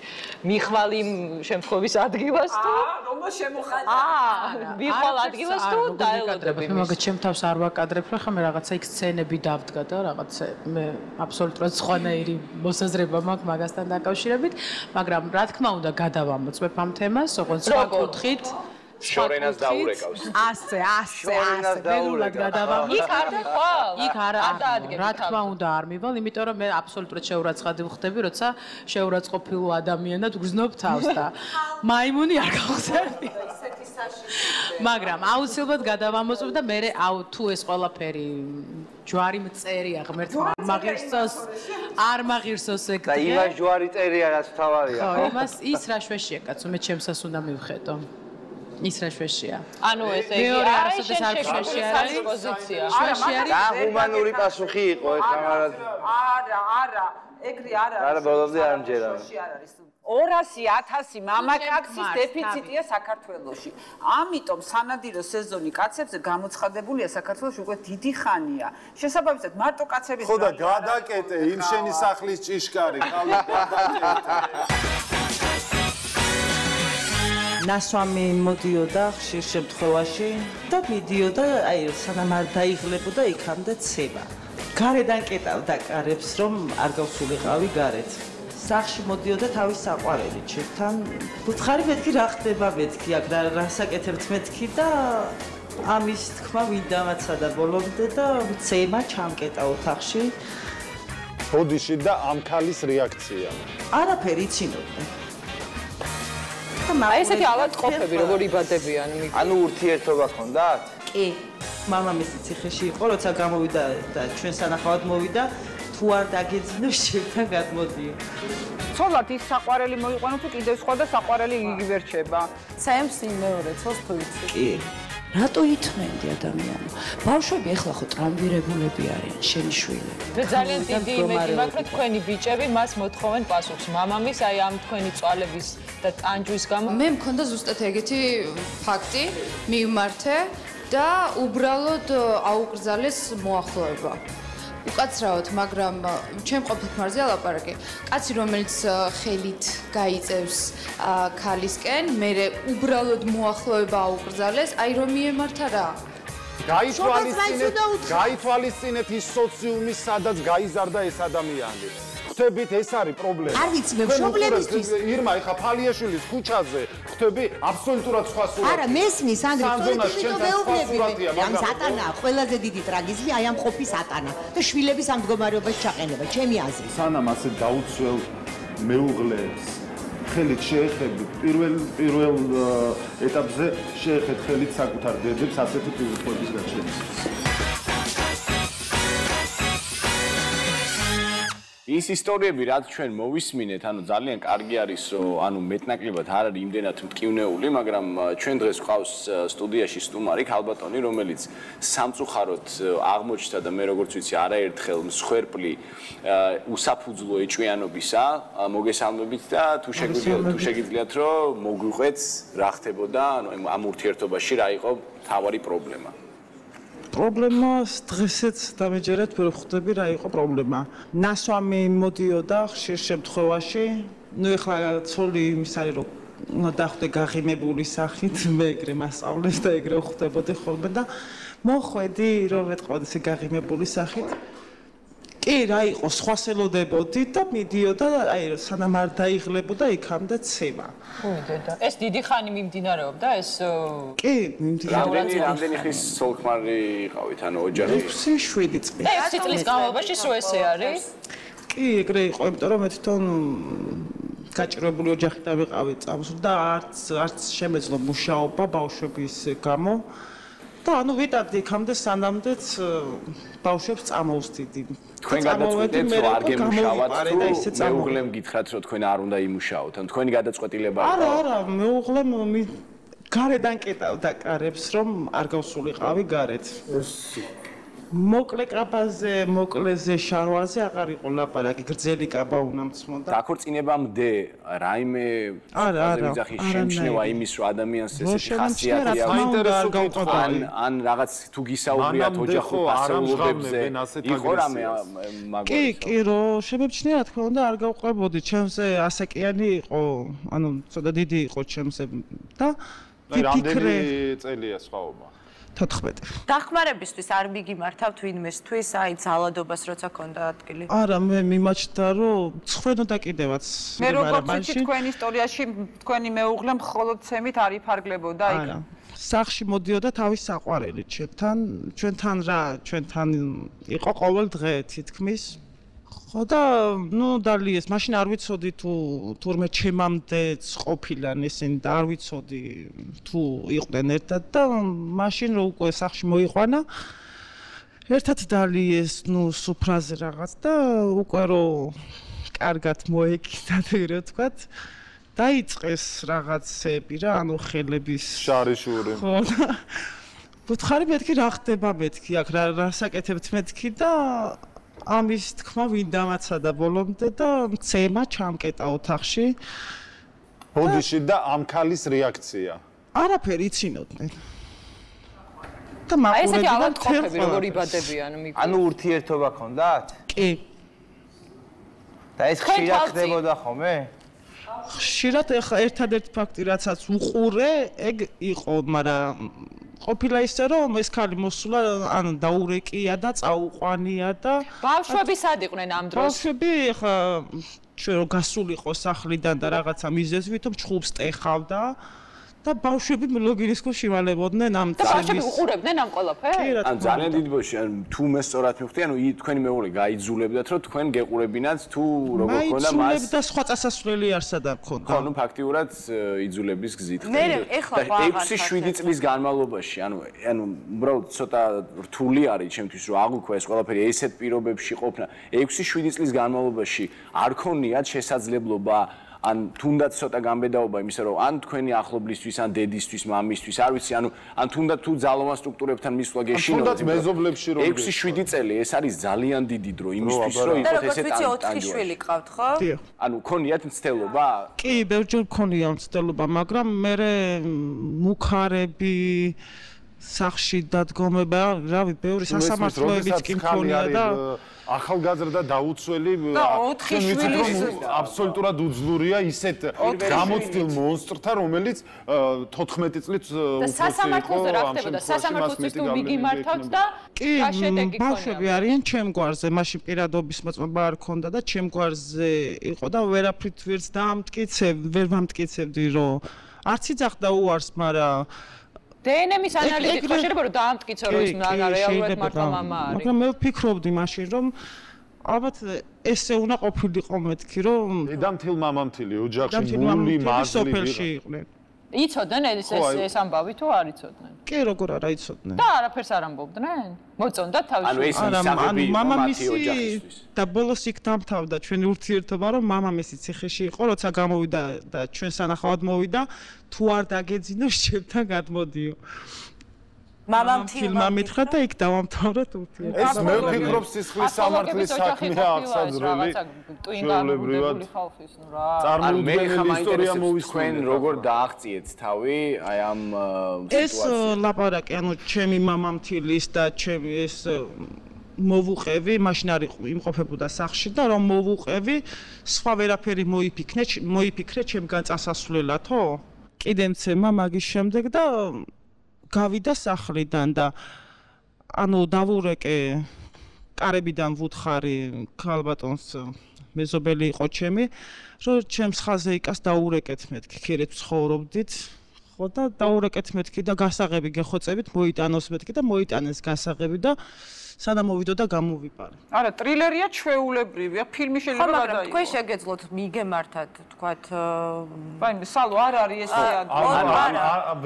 მიხვალ იმ შემთხვევის ადგილას თუ რომ შემოხატა. მიხვალ ადგილას თუ დაელოდები მის. მაგა ჩემ თავს არ ვაკადრებ, რა ხა მე რაღაცა იქ სცენები დავდგა და რაღაცა მე აბსოლუტურად სხვანაირი მოსაზრება მაქვს მაგასთან დაკავშირებით, მაგრამ რა თქმა უნდა გადავამოწმებ ამ თემას, ოღონდ სხვა კუთხით შორენას დაურეკავს. ასე. ველურად გადავამოწმებ. იქ არ მიხვალ? იქ არ რა თქმა უნდა არ მივალ, იმიტომ რომ მე აბსოლუტურად შეურაცხადი ვხდები, როცა შეურაცხყოფილ ადამიანად გრძნობ თავს და მაიმუნი არ გავხსენდი. მაგრამ აუცილებლად გადავამოწმებ და მე თუ ეს ყველაფერი ჯვარი მწერია ღმერთმა არ მაღირსოს ეგ და იმას ჯვარი წერია რაც თავარია. ხო, იმას ის რა შვეშია კაცო, მე ჩემსას უნდა მივხედო. ის რა შვეშია. ანუ ეს ეგ არასოდეს არ შვეშია არის პოზიცია. შვეშია არის. და ჰუმანური პასუხი იყო ეს ამარად. არა, ეგრე არ არის. არა, ბოლომდე არ მჯერავ. 200,000 მამაკაცის დეფიციტია საქართველოში. ამიტომ სანადირო სეზონი კაცებზე გამოცხადებულია საქართველოში უკვე დიდი ხანია. შესაბამისად მარტო კაცების ხო და გადაკეტე იმ შენი სახლის ჭიშკარი, ხალხი გადაკეტე. ნასვამი მოდიოდა ხშირ შემთხვევაში და მიდიოდა, აი, სანამ არ დაიღლებოდა იქამდე ცემა. გარედან კეტავდა კარებს, რომ არ გავსულიყავი გარეთ. სახში მოდიოდა თავის საყვარელი ჩემთან. უთხარი მეთქი რა ხდება მეთქი, აქ რასაკეთებთ მეთქი და ამის თქმა ვინდამაცა და ბოლომდე და ცემა ჩამკეტა ოთახში. ბოდიში და ამ ქალის რეაქცია. არაფერი იცინოდა. აი ესეთი ავადმყოფები როგორ იბადებიან მიგ. ანუ ურთიერთობა ჰქონდათ? კი. მამამისი ციხეში იყო, როცა გამოვიდა და ჩვენ სანახავად მოვიდა, თუ არ დაგეძინო შევთან გადმოდიო. ცოლად ის საყვარელი მოიყვანო თუ კიდევ სხვა და საყვარელი იგივე რჩება. ცემს იმ მეორე ცოლს თუ იცი. კი. რატო ითმენდი ადამიანო? ბავშვები ახლა ხო ტრამვირებულები არიან, შენი შვილები. და ძალიან დიდი იმედი მაქვს, რომ თქვენი ბიჭები მას მოთხოვენ პასუხს. მამამის აი ამ თქვენი წვალების და ტანჯვის გამო მე მქონდა ზუსტად ეგეთი ფაქტი, მივმართე და უბრალოდ აუკრძალეს მოახლოება. უკაცრავად, მაგრამ ჩემ ყოფილქმარზე ალაპარაკე. კაცი, რომელიც ხელით გაიწევს ქალისკენ, მე უბრალოდ მოახლოება აუკრძალეს, აი რომ მიემართა რა. გაითვალისწინეთ ის სოციუმი, სადაც გაიზარდა ეს ადამიანი. ხვდებით, ეს არის პრობლემა. არ ვიცი, მე მშობლებისთვის. ირმა, ეხა ფალიაშვილის ქუჩაზე ხვდები აბსოლუტურად სხვა სურათი. არა, მესმის, ანდრე, სწორედ მეუბნები. ამ სატანაა ყველაზე დიდი ტრაგიზმი, აი ამ ყოფი სატანა და შვილების ამ მდგომარეობაში ჩაყენება, ჩემი აზრით. სანამ ასე დაუცველ მეუღლეებს ხელით შეეხებთ პირველ ეტაპზე შეეხეთ ხელით საკუთარ დედებს ასეთი პიროვნების გაჩენისთვის. ის ისტორიები რაც ჩვენ მოვისმინეთ, ანუ ძალიან კარგი არის, რომ ანუ მეტნაკლებად არ არის იმდენად მტკივნეული, მაგრამ ჩვენ დღეს გვყავს სტუდიაში სტუმარი ქალბატონი, რომელიც სამწუხაროდ აღმოჩნდა და მე როგორც ვიცი, არაერთხელ მსხვერპლი უსაფუძვლო ეჭვიანობისა, მოგესალმებით და თუ შეგიძლიათ რომ მოგვიყვეთ რა ხდებოდა, ანუ ამ ურთიერთობაში რა იყო თავარი პრობლემა. პრობლემა დღესაც დამეჯერეთ, რომ ხვდები რა იყო პრობლემა. ნასვამი მოდიოდა ხშირ შემთხვევაში. ნუ ეხლა ცოლი იმის არის, რომ უნდა დახვდე გაღიმებული სახით, მე ეგრე მასწავლეს და ეგრე ხვდებოდი ხოლმე და მოხვედი რომ ვეთყოდი ესე გაღიმებული სახით. კი, რა იყო, სხვას ელოდებოდი და მიდიოდა, აი სანამ არ დაიღლებოდა იქამდე ცემა. მიდიოდა. ეს დიდი ხანი მიმდინარეობდა ეს? კი, მიმდინარეობდა. რამდენი ხის სოლქმარი იყავით, ანუ ოჯახი? 6-7 წელი. 6 წლის განმავლობაში სულ ესე არის? კი, ეგრე იყო, იმიტომ რომ მე თვითონ გაჭირვებული ოჯახიდან ვიყავი წამოსული და არც შემეძლო მუშაობა ბავშვების გამო. და ანუ ვიტანდი იქამდე სანამდეც ბავშვებს წამოვსდიდი. თქვენ გადაწყვეტეთ რომ არ გემუშავათ თუ მეუღლემ გითხრათ რომ თქვენ არ უნდა იმუშაოთ ან თქვენი გადაწყვეტილება იყო? არა, მეუღლემ გარედან კეტავდა კარებს რომ არ გავსულიყავი გარეთ. მოკლე კაბაზე, მოკლეზე შარვაზე აღარ იყო ლაპარაკი, გრძელი კაბა უნდა მწმოდა. დაქორწინებამდე რაიმე ვიზახი შემჩნევა იმის რომ ადამიანს ესეთი ხასიათი აქვს ან რაღაც თუ გისაუბრიათ ოჯახურ ფასეულობებზე იყო რამე მაგალითად? კი, რო შემეჩნია რა თქმა უნდა არ გავყვებოდი, ჩემზე ასაკიანი იყო, ანუ ცოტა დიდი იყო ჩემზე და რამდენი წელია სხვაობა? 14. დახმარებისთვის არ მიგიმართავთ ვინმესთვის, აი ძალადობას როცა ქონდა ადგილი? არა, მე მიმაჩნდა რომ ცხრენო და კიდევაც. მე როგორც ვიცი თქვენ ისტორიაში თქვენი მეუღლე მხოლოდ ცემით არ იფარგლებოდა იქ. არა. სახში მოდიოდა თავის საყვარელი ჩვენთან იყო ყოველ დღე თითქმის. ხო და ნუ დალიეს, მაშინ არ ვიცოდი თურმე ჩემამდეც ყოფილან ესენი და არ ვიცოდი თუ იყვნენ ერთად და მაშინ რო უკვე სახში მოიყვანა ერთად დალიეს ნუ სუფრაზე რაღაც და უკვე რო კარგად მოეკიდა რა ვთქვათ დაიწყეს რაღაცები რა ანუ ხელების შარიშური ხო ვუთხარი მეთქი რა ხდება მეთქი აქ რა საკეთებთ მეთქი და ამის თქმა ვინ დამაცადა ბოლომდე და ცემა ჩამკეტა ოთახში. ბოდიში და ამ ქალის რეაქცია. არაფერი იცინოდნენ. და აი ესეთი ავადმყოფები როგორ იბადებიან მიგო. ანუ ურთიერთობა ქონდათ? კი. და ეს ხშირად ხდებოდა ხოლმე? ხშირად ეხა ერთადერთი ფაქტი რაცაც უყურე, ეგ იყო, მაგრამ ყოფილა ისე რომ ეს ქალი მოსულა ანუ დაურეკია და წაუყვანია და ბავშვები სად იყვნენ ამ დროს? ბავშვები ეხა ჩვენ რო გასულიყო სახლიდან და რაღაცა მიზეზვითო ჩხუბს ტეხავდა და ბავშვები ლოგინისკო შივალებოდნენ ამ წელს. და ბავშვები უყურებდნენ ამ ყველაფერს? ან ძალიან დიდი ბოში, ან თუ მე სწორად მივხვდი, ანუ თქვენი მეუღლე გაიძულებდათ, რომ თქვენ გეყურებინათ თუ როგორ ქონდა მას. მაიძულებდა სხვა წასასვლელი არსად არ ქონდა. ხო, ნუ ფაქტიურად იძულების გზით ხდება. მე ეხლა ვაღარ 6-7 წლის განმავლობაში, ანუ უბრალოდ ცოტა რთული არის ჩემთვის, რომ აღვიქვა ეს ყველაფერი ესეთ პირობებში ყოფნა. 6-7 წლის განმავლობაში არ ქონიათ შესაძლებლობა ან თუნდაც ცოტა გამბედაობა იმისა რომ ან თქვენი ახლობლისთვის ან დედისთვის, მამისთვის, არ ვიცი, ან თუნდაც თუ ძალოვან სტრუქტურებთან მისვლა გეშინოთ. თუნდაც მეზობლებში რომ 6-7 წელი ეს არის ძალიან დიდი დრო იმისთვის რომ იყოს ესეთ ტანჯვა. და როგორც ვიცი 4 შვილი ყავთ, ხო? ანუ ქონიათ მცდელობა? კი, ბევრჯერ ქონია მცდელობა, მაგრამ მე მუქარები სახში დადგომება, რავი, ბევრი სასამართლოებიც კი მქონია და ახალგაზრდა დაუცველი თქვენ ვიცით რომ აბსოლუტურად უძლურია ისეთ გამოცდილ მონსტრთან რომელიც 14 წლით და სასამართლოზე რა ხდებოდა სასამართლოც თუ მიგიმართავთ და რა შედეგი ქონია ბავშვები არიან ჩემგვარზე მაშინ პირადობის მოწმობა არ ქონდა და ჩემგვარზე იყო და ვერაფრით ვერც ვერ ვამტკიცებდი რომ არც იძახდა უარს მაგრამ დნმ-ის ანალიზით ხო შეიძლება რომ დაამტკიცო რომ ის რეალურად მართლა მამა არის. მაგრამ მე ვფიქრობდი მაშინ რომ ალბათ ესე უნდა ყოფილიყო მეთქი რომ დედამთილ მამამთილი ოჯახში მული მაზლი იყვნენ. იცოდნენ ეს ამბავი თუ არ იცოდნენ? კი როგორ არა იცოდნენ. და არაფერს არ ამბობდნენ? მოწონდათ თავის ანუ მამამისი და ბოლოს იქ დამთავრდა ჩვენი ურთიერთობა რომ მამამისი ციხეში იყო როცა გამოვიდა და ჩვენ სანახავად მოვიდა თუ არ დაგეძინო ჩემთან გადმოდიო მამამთილმა მითხრა და იქ დავამთავრეთ ურთიერთობა ეს მე ვფიქრობ სისხლის სამართლის საქმეა აღსაძვრელი ჩვეულებრივად წარმოუდგენელი ისტორია მოვისმენ როგორ დააღწიეთ თავი აი ამ ეს ლაპარაკი ანუ ჩემი მამამთილის და ჩემი ეს მოვუყევი, მაშინ არ იმყოფებოდა სახლში და რომ მოვუყევი, სხვა ვერაფერი მოიფიქრე ჩემგან წასასვლელათო. კიდე მცემა მაგის შემდეგ და გავიდა სახლიდან და ანუ დავურეკე კარებიდან ვუთხარი ქალბატონს მეზობელი იყო ჩემი, რომ ჩემს ხაზე იკას დაურეკეთ მეთქი, ხერეთ ცხოვრობდით. ხო და დაურეკეთ მეთქი და გასაღები გეხოცებით, მოიტანოს მეთქი და მოიტანეს გასაღები და სანამ მოვიდო და გამოვიპარე. არა, ტრილერია ჩვეულებრივია, ფილმი შეიძლება გადაიღო. მაგრამ თქვენ შეგეძლოთ მიგემართათ, თქვათ, ვაიმე, სალო არ არის ესე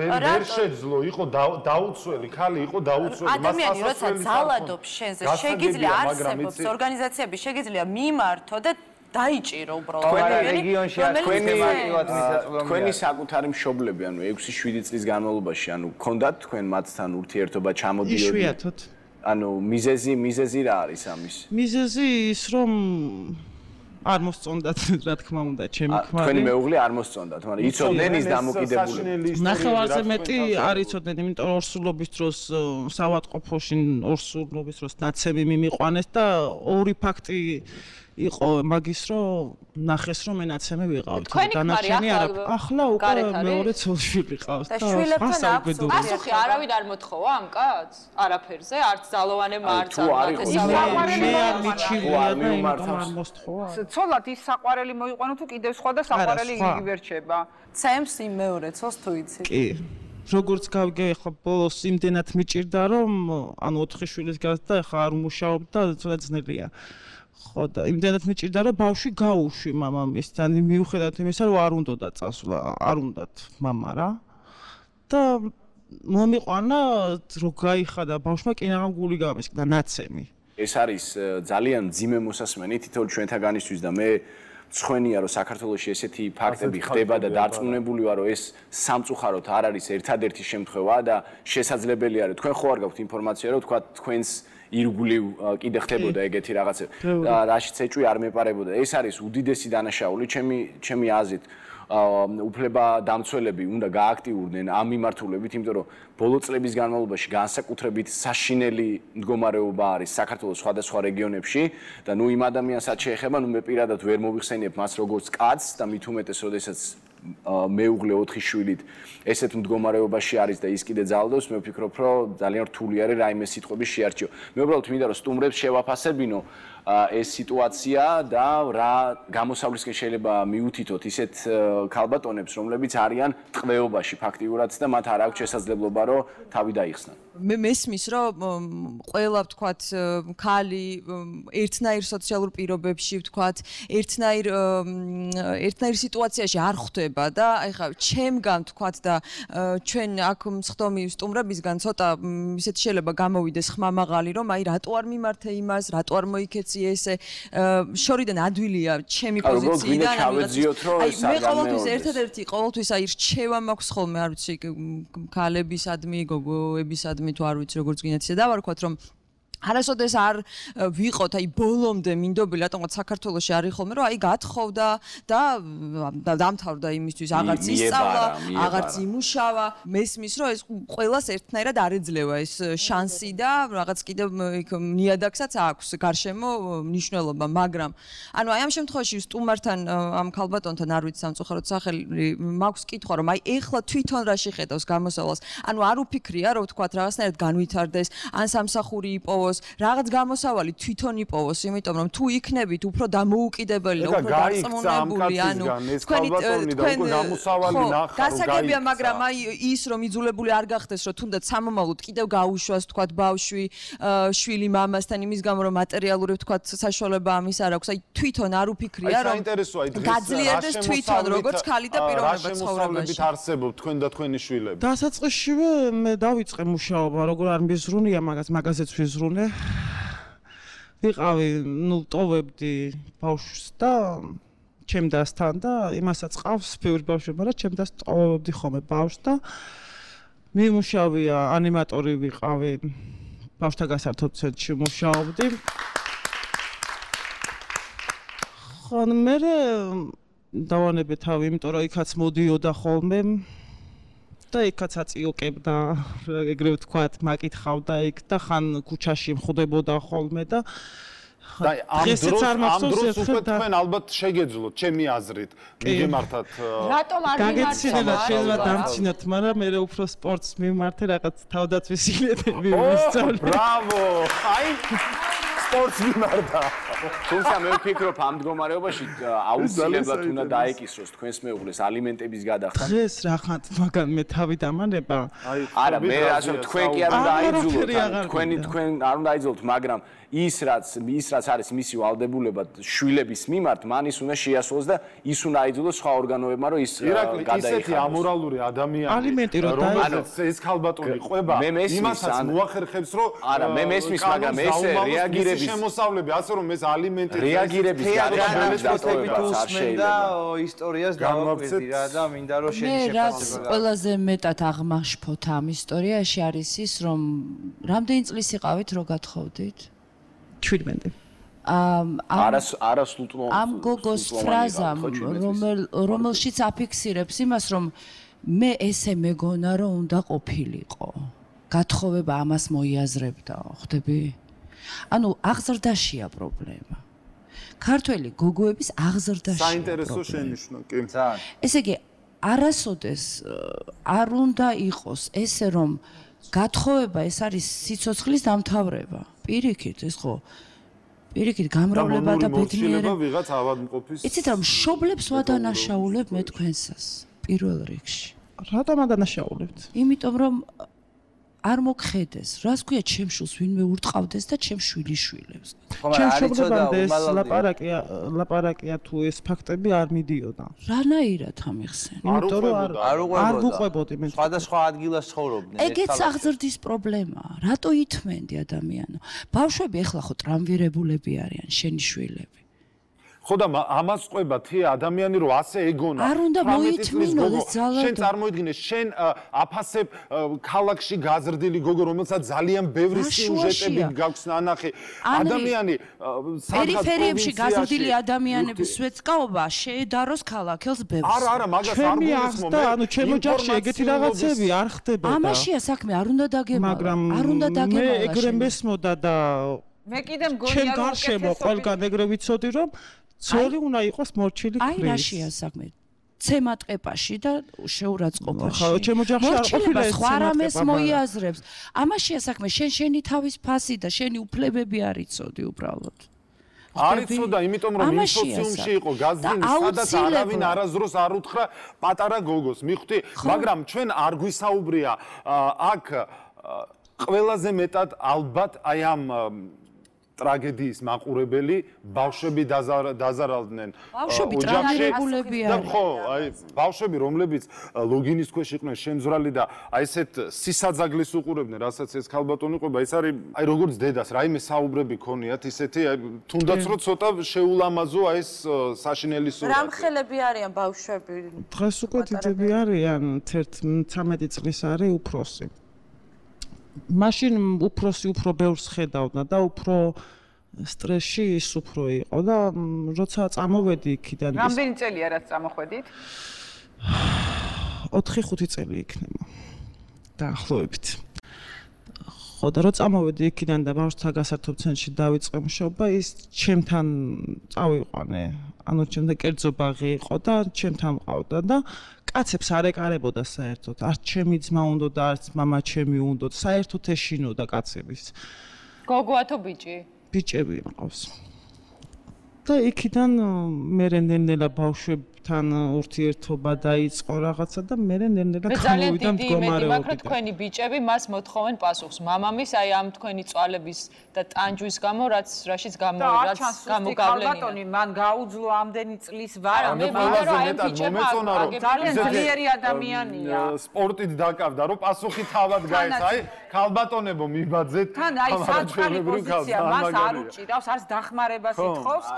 ვერ შეძლო, იყო დაუცველი, ხალი იყო დაუცველი, მას ადამიანი როცა ძალადობს შენზე, შეგიძლია არსებობს ორგანიზაციები, შეგიძლია მიმართო და დაიჭირო უბრალოდ. თქვენი საკუთარი მშობლები, ანუ 6-7 წლის განმავლობაში, ანუ გქონდათ თქვენ მათთან ურთიერთობა, ჩამოდიოდი? იშვიათად. ანუ მიზეზი რა არის ამის? მიზეზი ის რომ არ მოსწონდათ, რა თქმა უნდა, ჩემი ქმარი. თქვენი მეუღლე არ მოსწონდათ, მაგრამ იცოდნენ ის დამოკიდებულება. ნახევარზე მეტი არ იცოდნენ, იმიტომ რომ ორსულობის დროს საავადმყოფოში ორსულობის დროს ნაცემი მიმიყვანეს და ორი ფაქტი იყო მაგის რომ ნახეს რომ მე ნაცემი ვიყავთ. დანარჩენი არა. ახლა უკვე მეორე ცოლშვილი ყავს და შვილებთან აქვს პასუხი არავინ არ მოთხოვა ამ კაცს? არაფერზე, არც ძალოვანე მარცა, ცოლად ის საყვარელი მოიყვანო თუ კიდევ სხვა და საყვარელი იგივერჩება. ცემს იმ მეორე ცოლს თუ იცი. კი. როგორც გავიგე, ახლა ბოლოს იმდენად მიჭირდა რომ ანუ 4 შვილის გასდა, ახლა არ მუშაობ და ცოტა ძნელია. ხო და იმდენად მიჭირდა რომ ბავშვი გაუშვი მამამისთან, მიუხედავად იმისა რომ არ უნდოდა წასვლა, არ უნდათ მამა რა. და მომიყვანა რომ გაიხადა ბავშვმა კინაღამ გული გამისკდა ნაცემი. ეს არის ძალიან ძიმე მოსასმენი თითოეულ ჩვენთაგანისთვის და მე მწხვენია რომ საქართველოში ესეთი ფაქტები ხდება და დარწმუნებული ვარ რომ ეს სამწუხაროდ არ არის ერთადერთი შემთხვევა და შესაძლებელია რომ თქვენ ხო არ გაქვთ ინფორმაცია რომ თქვა თქვენს ირგვლივ კიდე ხდებოდა ეგეთი რაღაცები და რაშიც ეჭვი არ მეპარებოდა. ეს არის უდიდესი დანაშაული ჩემი აზრით. უფლება დამცველები უნდა გააქტიურდნენ ამ მიმართულებით, იმიტომ რომ ბოლო წლების განმავლობაში განსაკუთრებით საშინელი მდგომარეობა არის საქართველოს სხვადასხვა რეგიონებში და ნუ იმ ადამიანსაც შეეხება, ნუ მე პირადად ვერ მოვიხსენიებ მას როგორც კაცს და მით უმეტეს, როდესაც მეუღლე 4 შვილით ესეთ მდგომარეობაში არის და ის კიდე ძალადობს, მე ვფიქრობ, რომ ძალიან რთული არის რაიმე სიტყვების შეარჩიო. მე უბრალოდ მინდა რომ სტუმრებს შევაფასებინო ეს სიტუაცია და რა გამოსავლისკენ შეიძლება მიუთითოთ ისეთ ქალბატონებს, რომლებიც არიან ტყვეობაში ფაქტიურად და მათ არ აქვს შესაძლებლობა რომ თავი დაიხსნან. მე მესმის რომ ყველა ვთქვათ ქალი ერთნაირ სოციალურ პირობებში ვთქვათ ერთნაირ სიტუაციაში არ ხვდება და ეხლა ჩემგან ვთქვათ და ჩვენ აქ მსხდომი სტუმრებისგან ცოტა ისეთ შეიძლება გამოვიდეს ხმამაღალი რომ აი რატო არ მიმართე იმას რატო არ მოიქეცი ესე შორიდან ადვილია ჩემი პოზიციიდან მე ყოველთვის ერთადერთი ყოველთვის აი რჩევა მაქვს ხოლმე არ ვიცი ქალებისადმი გოგოებისადმი თუ არ ვიცი როგორც გინდათ ისე დავარქვათ რომ არასოდეს არ ვიყოთ აი ბოლომდე მინდობილი რატომღაც საქართველოში არის ხოლმე რომ აი გათხოვდა და დამთავრდა იმისთვის აღარც ისწავლა აღარც იმუშავა მესმის რომ ეს ყველას ერთნაირად არ ეძლევა ეს შანსი და რაღაც კიდევ ნიადაგსაც აქვს გარშემო მნიშვნელობა მაგრამ ანუ აი ამ შემთხვევაში სტუმართან ამ ქალბატონთან არ ვიცი სამწუხაროდ სახელი მაქვს კითხვა რომ აი ეხლა თვითონ რა შეხედავს გამოსავალს ანუ არ უფიქრია რომ ვთქვათ რაღაცნაირად განვითარდეს ან სამსახური იპოვოს რაღაც გამოსავალი თვითონ იპოვოს, იმიტომ რომ თუ იქნებით უფრო დამოუკიდებელი, უფრო დარწმუნებული, ანუ თქვენ გამოსავალი ნახა, გასაგებია, მაგრამ აი ის რომ იძულებული არ გახდეს, რომ თუნდაც სამომავლოდ კიდევ გაუშვას, თქვათ, ბავშვი, შვილი მამასთან იმის გამო რომ მატერიალური თქვათ საშუალება ამის არ აქვს, აი თვითონ არ უფიქრია რომ გაძლიერდეს თვითონ როგორც ქალი და პიროვნება ცხოვრებაში. არსებობ თქვენ და თქვენი შვილები. დასაწყისშივე მე დავიწყე მუშაობა, როგორ არ მიზრუნია მაგაზეც ვიზრუნე. ვიყავი, ნუ ტოვებდი ბავშვს და ჩემდასთან და იმასაც ყავს ბევრი ბავშვი, მაგრამ ჩემდას ტოვებდი ხოლმე ბავშვს და მიმუშავია ანიმატორი ვიყავი. ბავშვთა გასართობ ცენტრში მუშაობდი. ხო, მე დავანებე თავი, იმიტომ რომ იქაც მოდიოდა ხოლმე და იქაც აწიოკებდა, ეგრევე ვთქვათ, მაკითხავდა იქ და ხან ქუჩაში მხვდებოდა ხოლმე და და ამ დროს უკვე თქვენ ალბათ შეგეძლოთ ჩემი აზრით მიგემართათ რატომ არ გაგეცინებათ შეიძლება დამცინოთ მაგრამ მე უფრო სპორტს მიმართე რაღაც თავდაცვის ილეთები ვისწავლე ბრავო აი სპორტს მიმართა თუმცა მე ვფიქრობ ამ მდგომარეობაში აუცილებლად უნდა დაეკისროს თქვენს მეუღლეს ალიმენტების გადახდა დღეს რახან მაგან მე თავი დამანება არა მე ასე თქვენ კი არ უნდა აიძულოთ თქვენ არ უნდა აიძულოთ მაგრამ ის რაც არის მისი ვალდებულება შვილების მიმართ, მან ის უნდა შეასრულოს და ის უნდა აიძულოს სხვა ორგანოებმა, რომ ის გადაიხადოს. ისეთი ამორალური ადამიანი, რომელსაც ეს ქალბატონი ყვება, იმასაც მოახერხებს, რომ არა, მე მესმის, მაგრამ ესე რეაგირების შემოსავლები, ასე რომ ეს ალიმენტი რეაგირების გადაწყვეტილება არ შეიძლება. ისტორიას დავაკვირდი რა და მინდა რომ შენი შეფასება. მე რაც ყველაზე მეტად აღმაშფოთ ამ ისტორიაში არის ის, რომ რამდენი წლის იყავით, რო გათხოვდით? 17. ამ გოგოს ფრაზამ, რომელშიც აფიქსირებს იმას, რომ მე ესე მეგონა, რომ უნდა ყოფილიყო. გათხოვება ამას მოიაზრებდა, ხვდები? ანუ აღზრდაშია პრობლემა. ქართველი გოგოების აღზრდაშია. საინტერესო შენიშვნა, კი. ესე იგი, არასოდეს არ უნდა იყოს ესე, რომ გათხოვება ეს არის სიცოცხლის დამთავრება. პირიქით, ეს ხო პირიქით გამრავლება და ბედნიერება ვიღაც ავადმყოფის. იცით რა, მშობლებს ვადანაშაულებ მე თქვენსას პირველ რიგში. რატომ ადანაშაულებთ? იმიტომ რომ არ მოგხედეს, რას ქვია ჩემს შვილს ვინმე ურტყავდეს და ჩემს შვილიშვილებს. ჩემს შობლებამდე ეს ლაპარაკია თუ ეს ფაქტები არ მიდიოდა. რანაირად ამიხსენ? იმიტომ რომ არ ვუყვებოდი მე. სხვადასხვა ადგილას ცხოვრობდნენ. ეგეც აღზრდის პრობლემაა. რატო ითმენდი ადამიანო? ბავშვები ეხლა ხო ტრამვირებულები არიან, შენი შვილები. ხო და ამას ყვება თია ადამიანი რომ ასე ეგონა. არ უნდა მოითმინო ეს ძალადო. შენ წარმოიდგინე, შენ აფასებ ქალაქში გაზრდილი გოგო, რომელსაც ძალიან ბევრი სიუჟეტები გაქვს ნანახი. ადამიანი პერიფერიებში გაზრდილი ადამიანების სვეტსკაობა შეედაროს ქალაქელს ბევრს. არა, მაგას არ გულისხმობ. ანუ ჩემ ოჯახში ეგეთი რაღაცები არ ხდებოდა. ამაშია საქმე, არ უნდა დაგემარო. მაგრამ მე ეგრე მესმოდა და მე კიდე მგონია რომ ჩემ გარშემო ყველგან ეგრე ვიცოდი რომ ცოლი უნდა იყოს მორჩილი ქრის. აი რაშია საქმე? ცემატყეპაში და შეურაცხყოფაში. ხო, ჩემ ოჯახში არ ყოფილა ეს სხვა რამეს მოიაზრებს. ამაშია საქმე, შენი თავის ფასი და შენი უფლებები არ იცოდი უბრალოდ. არ იცოდა, იმიტომ რომ იმ სოციუმში იყო გაზრდილი, სადაც არავინ არასდროს არ უთხრა პატარა გოგოს. მიხვდი, მაგრამ ჩვენ არ გვისაუბრია აქ ყველაზე მეტად ალბათ აი ამ ტრაგედიის მაყურებელი ბავშვები დაზარალდნენ ბავშვები ტრაგედიებულები არიან. ხო, აი ბავშვები რომლებიც ლოგინის ქვეშ იყვნენ შემძვრალი და აი ესეთ სისაძაგლეს უყურებდნენ, რასაც ეს ქალბატონი ყვება, ეს არის აი როგორც დედას, რაიმე საუბრები ქონიათ ისეთი, აი თუნდაც რომ ცოტა შეულამაზო აი ეს საშინელი სურათი. რამხელები არიან ბავშვები? დღეს უკვე დიდები არიან, 11-13 წლის არის უფროსი. მაშინ უფროსი უფრო ბევრს ხედავდა და უფრო სტრესში ის უფრო იყო და როცა წამოვედი იქიდან რამდენი წელია რაც წამოხვედით? 4-5 წელი იქნება დაახლოებით. ხო და რო წამოვედი იქიდან და ბავშვთა გასართობ ცენტრში დავიწყე მუშაობა, ის ჩემთან წავიყვანე. ანუ ჩემთან კერძო ბაღი იყო და ჩემთან მყავდა და კაცებს არ ეკარებოდა საერთოდ. არც ჩემი ძმა უნდა და არც მამა ჩემი უნდა. საერთოდ ეშინოდა კაცების. გოგოა თუ ბიჭი? ბიჭები მყავს. და იქიდან მე ნელ-ნელა ბავშვებთან ურთიერთობა დაიწყო რაღაცა და მე ნელ-ნელა გამოვიდა მდგომარეობიდან. მაგრამ თქვენი ბიჭები მას მოთხოვენ პასუხს. მამამის აი ამ თქვენი წვალების და ტანჯვის გამო რაშიც გამოგავლენია. ბატონი მან გაუძლო ამდენი წლის ვარა. მე მინდა რომ აი ბიჭებმა ძალიან ძლიერი ადამიანია. სპორტით დაკავდა, რომ პასუხი თავად გაეცა. აი ქალბატონებო მიბაძეთ. თან აი საწყალი პოზიცია მას არ უჭირავს, არც დახმარებას ითხოვს.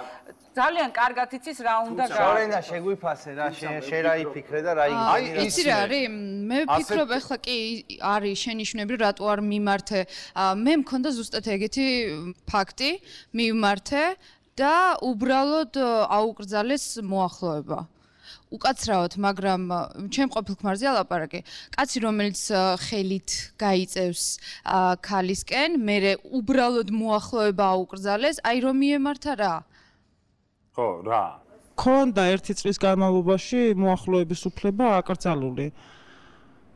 ძალიან კარგად იცის რა უნდა გააკეთოს. შორენა შეგვიფასე რა, შენ რა იფიქრე და რა იგივე. იცი რა არის? მე ვფიქრობ ახლა კი არის შენიშვნები რატო არ მიმართე. მე მქონდა ზუსტად ეგეთი ფაქტი, მიმართე და უბრალოდ აუკრძალეს მოახლოება. უკაცრავად, მაგრამ ჩემ ყოფილ ქმარზე ალაპარაკე. კაცი, რომელიც ხელით გაიწევს ქალისკენ, მერე უბრალოდ მოახლოება აუკრძალეს, აი რომ მიემართა რა? ხო, რა. ქონდა ერთი წლის განმავლობაში მოახლოების უფლება აკრძალული.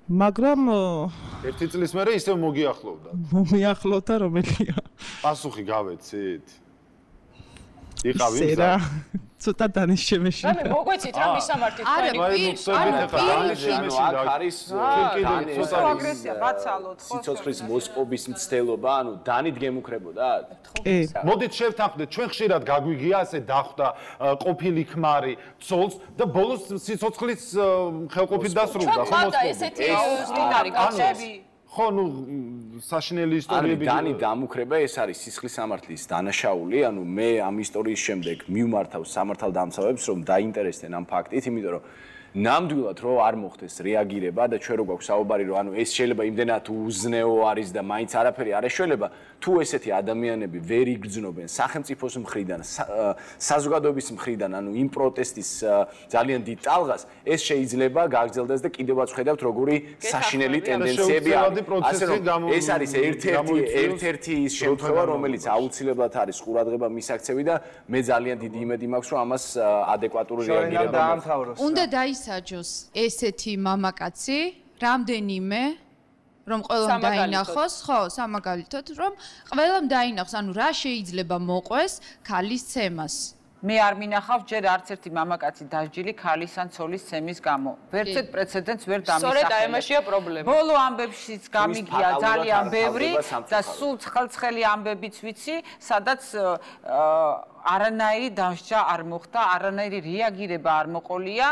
მაგრამ ერთი წლის მერე ისევ მოგიახლოვდა. მომიახლოვდა რომელია? პასუხი გავეცით. იყავი ისერა ცოტა დანიშემეში. რამე მოგვეცით რა მისამართი თქვენი? აქ არის ცოტა აგრესია ბაცალოთ ხო? სიცოცხლის მოსპობის მცდელობა, ანუ დანით გემუქრებოდათ? კი. მოდით შევთანხმდეთ, ჩვენ ხშირად გაგვიგია ასე დახვდა ყოფილი ქმარი ცოლს და ბოლოს სიცოცხლის ხელყოფით დასრულდა ხო მოსპობი? ჩვენ ხოდა ესეთი სტინარი კაცები ხო, ნუ საშინელი ისტორიები. დანი დამუქრება ეს არის სისხლის სამართლის დანაშაული, ანუ მე ამ ისტორიის შემდეგ მივმართავ სამართალდამცავებს, რომ დაინტერესდნენ ამ ფაქტით, იმიტომ რომ ნამდვილად რო არ მოხდეს რეაგირება და ჩვენ რო გვაქვს საუბარი რომ ანუ ეს შეიძლება იმდენად უზნეო არის და მაინც არაფერი არ ეშველება თუ ესეთი ადამიანები ვერ იგრძნობენ სახელმწიფოს მხრიდან საზოგადოების მხრიდან ანუ იმ პროტესტის ძალიან დიდ ტალღას ეს შეიძლება გაგრძელდეს და კიდევაც ხედავთ როგორი საშინელი ტენდენციები არის ასე რომ ეს არის ერთ-ერთი ის შემთხვევა რომელიც აუცილებლად არის ყურადღება მისაქცევი და მე ძალიან დიდი იმედი მაქვს რომ ამას ადეკვატური რეაგირება მოხდეს უნდა დაისაჯოს ესეთი მამაკაცი რამდენიმე რომ ყველამ დაინახოს, ხო, სამაგალითოდ, რომ ყველამ დაინახოს, ანუ რა შეიძლება მოყვეს ქალის ცემას. მე არ მინახავ ჯერ არც ერთი მამაკაცი დასჯილი ქალის ან ცოლის ცემის გამო. ვერცეთ პრეცედენტს ვერ დამისახელებ. სწორედ აი ამაშია პრობლემა. ბოლო ამბებშიც გამიგია ძალიან ბევრი და სულ ცხელ-ცხელი ამბებიც ვიცი, სადაც არანაირი დამსჯა არ მოხდა, არანაირი რეაგირება არ მოყოლია.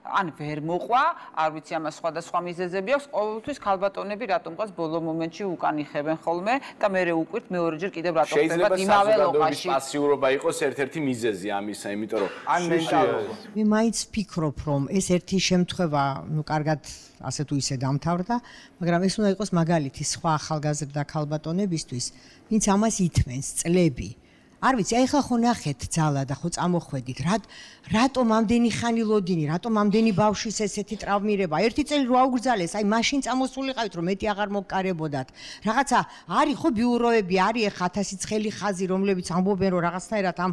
ან ვერ მოყვა, არ ვიცი ამას სხვადასხვა მიზეზები აქვს, ყოველთვის ქალბატონები რატომღაც ბოლო მომენტში უკან იხებენ ხოლმე და მე უყვირთ მეორეჯერ კიდევ რატომ ხდება იმავე ლოყაში. პასიურობა იყოს ერთ-ერთი მიზეზი ამისა, იმიტომ რომ ან მენტალობა. მე მაინც ფიქრობ, რომ ეს ერთი შემთხვევა, ნუ კარგად ასე თუ ისე დამთავრდა, მაგრამ ეს უნდა იყოს მაგალითი სხვა ახალგაზრდა ქალბატონებისთვის, ვინც ამას ითმენს წლები. არ ვიცი, აი ხა ხო ნახეთ ძალა და ხო წამოხვედით, რატომ ამდენი ხანი ლოდინი, რატომ ამდენი ბავშვის ესეთი ტრავმირება, ერთი წელი რო აუგრძალეს, აი მაშინ წამოსულიყავით, რომ მეტი აღარ მოგკარებოდათ. რაღაცა არის ხო ბიუროები, არის ხა 1000 ცხელი ხაზი, რომლებიც ამბობენ, რომ რაღაცნაირად ამ,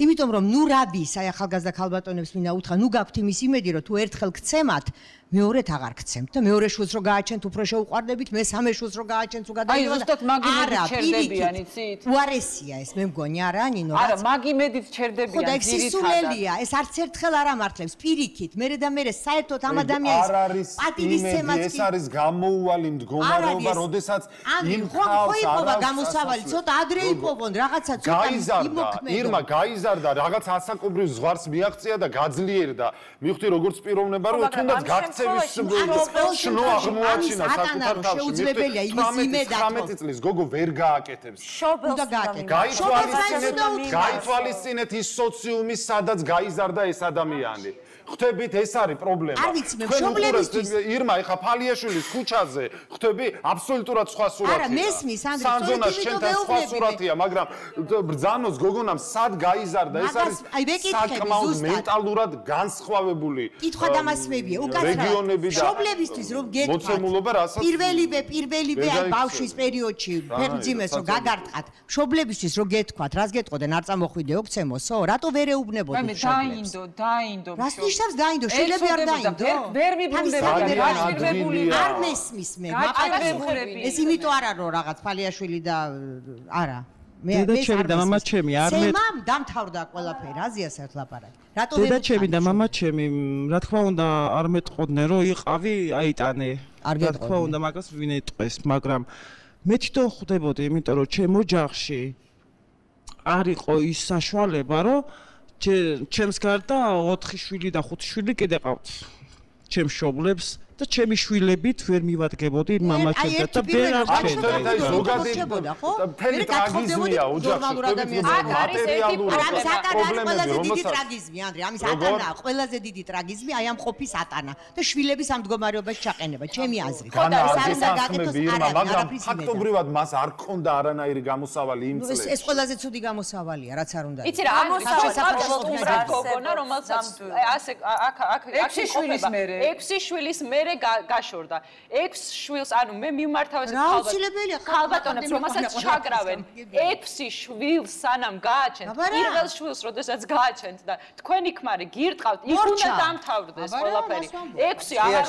იმიტომ რომ ნუ რაბის, აი ახალგაზრდა ქალბატონებს მინდა უთხრა, ნუ გაქვთ იმის იმედი, რომ თუ ერთხელ გცემათ, მეორედ აღარ გცემთ და მეორე შულს რო გააჩენთ, უფრო შეუყვარდებით, მესამე შულს რო გააჩენთ, თუ გადაიღოთ. აი ზუსტად მაგი მედით ჩერდებიან, იცით? უარესია ეს, მე მგონი არა, ნინო. არა, მაგი მედით ჩერდებიან, ძირითადად. ხო და ეს სისულელია, ეს არც ერთხელ არ ამართლებს პირიქით, მერე და მერე საერთოდ ამ ადამიანის პატივისცემაც ეს არის გამოუვალი მდგომარეობა, როდესაც იმ ხალხს არა გამოსავალი, ცოტა ადრე იპოვონ, რაღაცა ცოტა იმოქმედო. ირმა გაიზარდა, რაღაც ასაკობრივ ზღვარს მიაღწია და გაძლიერდა. მივხვდი როგორც პიროვნება, რომ თუნდაც გაქცევის შნო აღმოაჩინა საკუთარ თავში. შეუძლებელია იმის იმედად. 19 წლის გოგო ვერ გააკეთებს. უნდა გააკეთოს. გაითვალისწინეთ ის სოციუმი, სადაც გაიზარდა ეს ადამიანი. ხვდებით ეს არის პრობლემა. არ ვიცი მე მშობლებისთვის ირმა ეხა ფალიაშვილის ქუჩაზე ხვდები აბსოლუტურად სხვა სურათია. არა მესმის ანდრე სანძონას შენთან სხვა სურათია, მაგრამ ბრძანოს გოგონამ სად გაიზარდა ეს არის საკმაოდ მენტალურად განსხვავებული. კითხვა დამასმებია უკაცრავად. რეგიონები და მშობლებისთვის რომ გეკითხათ. მოცემულობა რასაც პირველივე აი ბავშვის პერიოდში ფერმძიმეს რომ გაგარტყათ. მშობლებისთვის რომ გეკითხათ, რას გეტყოდენ, არ წამოხვიდე ოქცემოსო? რატო ვერ ეუბნებოდი მშობლებს? დაინდო. ნიშნავს დაინდო, შეიძლება არ დაინდო. ვერ მიბრუნდები, გაჭირვებული არ მესმის მე. ეს იმიტომ არა რომ რაღაც ფალიაშვილი და არა. დედა ჩემი და მამა ჩემი არ მე მამ დამთავრდა ყველაფერი, აზიას ერთ ლაპარაკი. რატო ვერ დედა ჩემი და მამა ჩემი, რა თქმა უნდა, არ მეტყოდნენ რომ იყავი, აიტანე. რა თქმა უნდა, მაგას ვინ ეტყვეს, მაგრამ მე თვითონ ხვდებოდი, იმიტომ რომ ჩემ ოჯახში არ იყო ის საშუალება, რომ ჩემს გარდა 4 შვილი და 5 შვილი კიდე ყავთ. ჩემს მშობლებს და ჩემი შვილებით ვერ მივადგებოდი მამაჩემთან და ვერ არ შედა ეს ზოგადი მთელი ტრაგიზმია ოჯახში აქ არის ერთი პრობლემები რომელიც ტრაგიზმი ანდრე ამის ატანა ყველაზე დიდი ტრაგიზმი აი ამ ყოფის ატანა და შვილების ამ მდგომარეობაში ჩაყენება ჩემი აზრით ეს არის და გაკეთოს მაგრამ ფაქტობრივად მას არ ქონდა არანაირი გამოსავალი იმ წლებში ეს ყველაზე ცუდი გამოსავალია რაც არ უნდა იცი რა ამოსავალი გოგონა რომელსაც ასე აქ 6 შვილის მერე 6 შვილის მერე გაშორდა 6 შვილს ანუ მე მიმართავ ეს ხალბატონებს რომელსაც ჩაკრავენ 6 შვილს სანამ გააჩენთ პირველ შვილს როდესაც გააჩენთ და თქვენი ქმარი გირტყავთ იქ უნდა დამთავრდეს ყველაფერი 6 აღარ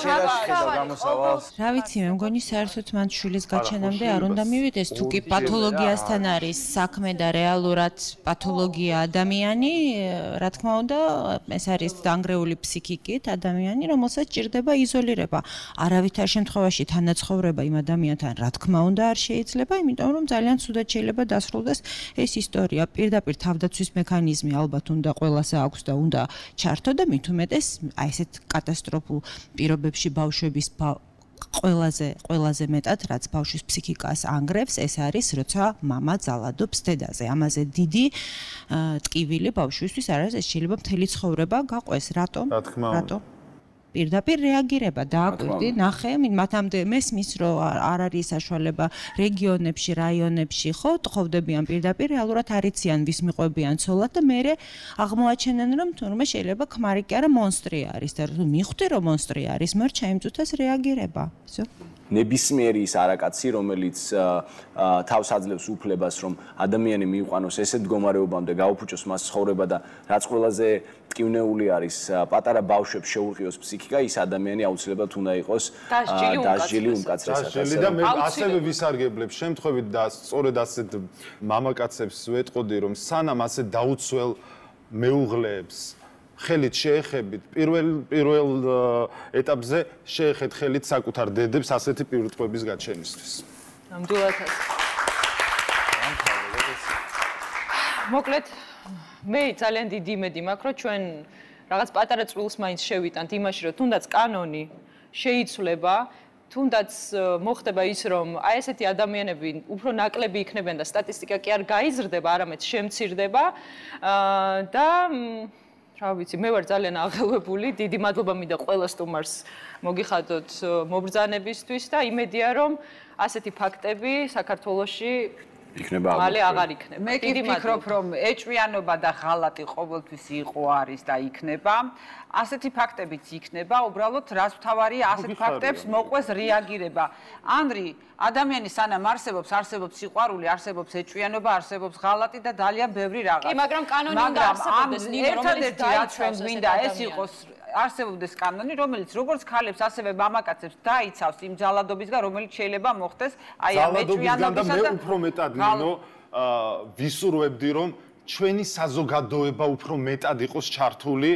გამოსავალს რა ვიცი მე მგონი საერთოდ მან შვილის გაჩენამდე არ უნდა მივიდეს თუ კი პათოლოგიასთან არის საქმე და რეალურად პათოლოგია ადამიანი რა თქმა უნდა ეს არის დანგრეული ფსიქიკით ადამიანი რომელსაც ჭირდება იზოლირება არავითარ შემთხვევაში თანაცხოვრება იმ ადამიანთან რა თქმა უნდა არ შეიძლება იმიტომ რომ ძალიან ცუდად შეიძლება დასრულდეს ეს ისტორია პირდაპირ თავდაცვის მექანიზმი ალბათ უნდა ყველას აქვს და უნდა ჩართო და მით უმეტეს აი ესეთ კატასტროფულ პირობებში ბავშვების ყველაზე მეტად რაც ბავშვის ფსიქიკას ანგრევს ეს არის როცა მამა ძალადობს დედაზე ამაზე დიდი ტკივილი ბავშვისთვის არის ეს შეიძლება მთელი ცხოვრება გაყვეს რატომ პირდაპირ რეაგირება დააკვირდი ნახე მათამდე მესმის რომ არ არის საშუალება რეგიონებში რაიონებში ხო თხოვდებიან პირდაპირ რეალურად არიციან ვის მიყვებიან ცოლად და მე აღმოაჩენენ რომ თურმე შეიძლება ქმარი კი არა მონსტრი არის და თუ მიხვდი რომ მონსტრი არის მორჩა იმ წუთას რეაგირება всё ნებისმიერი ის არაკაცი რომელიც თავს აძლევს უფლებას რომ ადამიანი მიიყვანოს ესეთ მდგომარეობამდე გაუფუჭოს მას ცხოვრება და რაც ყველაზე ტკივნეული არის პატარა ბავშვებს შეურყიოს ფსიქიკა ის ადამიანი აუცილებლად უნდა იყოს დასჯილი უმკაცრესად და მე ასევე ვისარგებლებ შემთხვევით და სწორედ ასეთ მამაკაცებს ვეტყოდი რომ სანამ ასე დაუცველ მეუღლეებს ხელით შეეხებით პირველ ეტაპზე შეეხეთ ხელით საკუთარ დედებს ასეთი პირუტყვების გაჩენისთვის. ნამდვილად. მოკლედ მე ძალიან დიდი იმედი მაქვს რომ ჩვენ რაღაც პატარა წვილს მაინც შევიტანთ იმაში რომ თუნდაც კანონი შეიცვლება თუნდაც მოხდება ის რომ აი ესეთი ადამიანები უფრო ნაკლები იქნებიან და სტატისტიკა კი არ გაიზრდება არამედ შემცირდება და რა ვიცი, მე ვარ ძალიან აღელვებული, დიდი მადლობა მინდა ყველა სტუმარს მოგიხადოთ მობრძანებისთვის და იმედია რომ ასეთი ფაქტები საქართველოში მალე აღარ იქნება. მე კი ვფიქრობ რომ ეჭვიანობა და ღალატი ყოველთვის იყო არის და იქნება. ასეთი ფაქტებიც იქნება, უბრალოდ რაც მთავარია ასეთ ფაქტებს მოყვეს რეაგირება. ანდრი, ადამიანი სანამ არსებობს სიყვარული, არსებობს ეჭვიანობა, არსებობს ღალატი და ძალიან ბევრი რაღაც. კი, მაგრამ კანონი უნდა არსებობდეს, ერთადერთი რაც ჩვენ გვინდა ეს იყოს არსებობდეს კანონი, რომელიც როგორც ქალებს, ასევე მამაკაცებს დაიცავს იმ ძალადობისგან, რომელიც შეიძლება მოხდეს აი ამ ეჭვიანობისა და მე უფრო მეტად ნინო ვისურვებდი რომ ჩვენი საზოგადოება უფრო მეტად იყოს ჩართული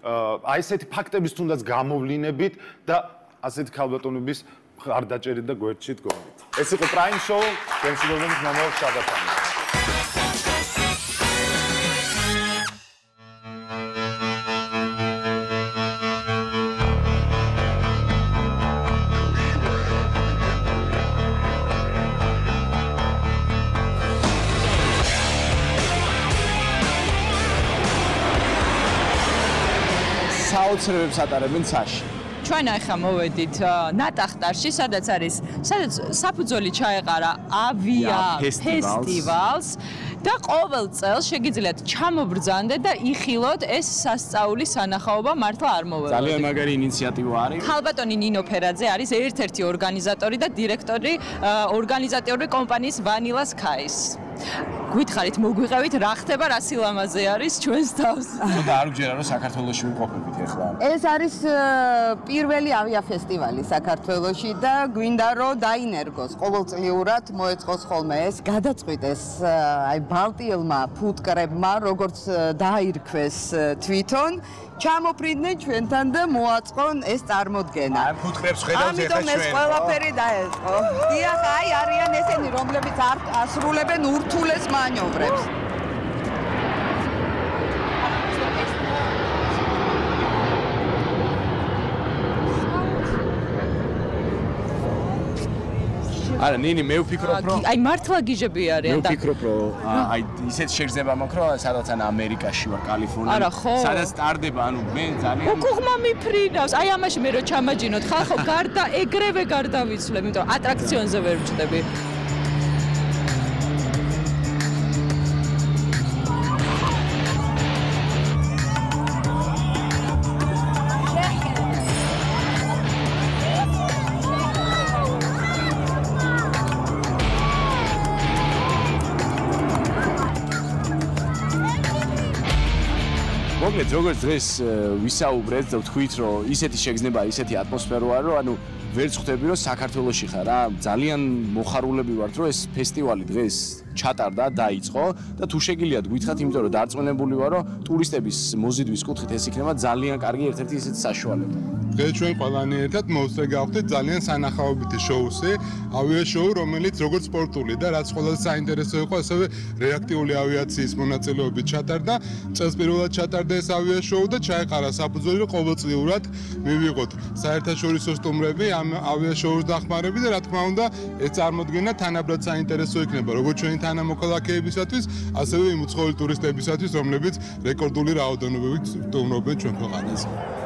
აი ესეთი ფაქტების თუნდაც გამოვლინებით და ასეთი ქალბატონების ხარდაჭერით და გვერდში დგომით. ეს იყო Prime Show, გენსილოვნის მომავალ შაბათამდე. საოცრებებს ატარებენ ცაში. ჩვენ ახლა მოვედით ნატახტარში, სადაც საფუძველი ჩაეყარა ავია ფესტივალს და ყოველ წელს შეგიძლიათ ჩამობრძანდეთ და იხილოთ ეს სასწაული სანახაობა მართლა არ მოვევლოდით. ძალიან მაგარი ინიციატივა არის. ხალბატონი ნინო ფერაძე არის ერთ-ერთი ორგანიზატორი და დირექტორი ორგანიზატორი კომპანიის Vanilla Skies. გითხარით მოგვიყევით რა ხდება რა სილამაზე არის ჩვენს თავს. და არ გჯერა რომ საქართველოში ვიმყოფებით ახლა. ეს არის პირველი ავიაფესტივალი საქართველოში და გვინდა რომ დაინერგოს ყოველწლიურად მოეწყოს ხოლმე ეს გადაწყვიტეს აი ბალტიელმა ფუტკრებმა როგორც დაირქვეს თვითონ ჩამოფრინდნენ ჩვენთან და მოაწყონ ეს წარმოდგენა. აი ფუტკრებს ხედავთ ეხლა ჩვენ. ამიტომ ეს ყველაფერი დაეწყო. დიახ, აი არიან ესენი რომლებიც ასრულებენ ურთულეს მანევრებს. არა ნინი მე ვფიქრობ რომ აი მართლა გიჟები არიან და მე ვფიქრობ რომ აი ისეთ შეგრძნება მაქვს რომ სადაც ან ამერიკაში ვარ კალიფორნიაში სადაც სტარდება ანუ მე ძალიან უკუღმა მიფრინავს აი ამაში მე რო ჩამაჯინოთ ხალხო გარდა ეგრევე გარდავიცვლებ იმიტომ რომ ატრაქციონზე ვერ ვჭდები მოგეთ როგორც დღეს ვისაუბრეთ და ვთქვით რომ ისეთი შეგრძნება ისეთი ატმოსფეროა რომ ანუ ვერ ხვდები რომ საქართველოში ხარ რა ძალიან მოხარულები ვართ რომ ეს ფესტივალი დღეს ჩატარდა დაიწყო და თუ შეგიძლიათ გითხრათ იმიტომ რომ დარწმუნებული ვარ რომ ტურისტების მოზიდვის კუთხით ეს იქნება ძალიან კარგი ერთ-ერთი ისეთი საშუალება დღეს ჩვენ ყველანი ერთად მოვსწრე გავხდით ძალიან სანახაობითი შოუსი ავია შოუ რომელიც როგორც სპორტული და რაც ყველაზე საინტერესო იყო ასევე რეაქტიული ავიაციის მონაწილეობით ჩატარდა წელსპირულად ჩატარდა ეს ავია შოუ და ჩაეყარა საფუძველი რომ ყოველწლიურად მივიღოთ საერთაშორისო სტუმრები ამ ავია შოუს დახმარებით და რა თქმა უნდა ეს წარმოდგენა თანაბრად საინტერესო იქნება როგორც ჩვენი თანამოქალაქეებისათვის ასევე იმ უცხოელი ტურისტებისათვის რომლებიც რეკორდული რაოდენობით სტუმრობენ ჩვენ ქვეყანაზე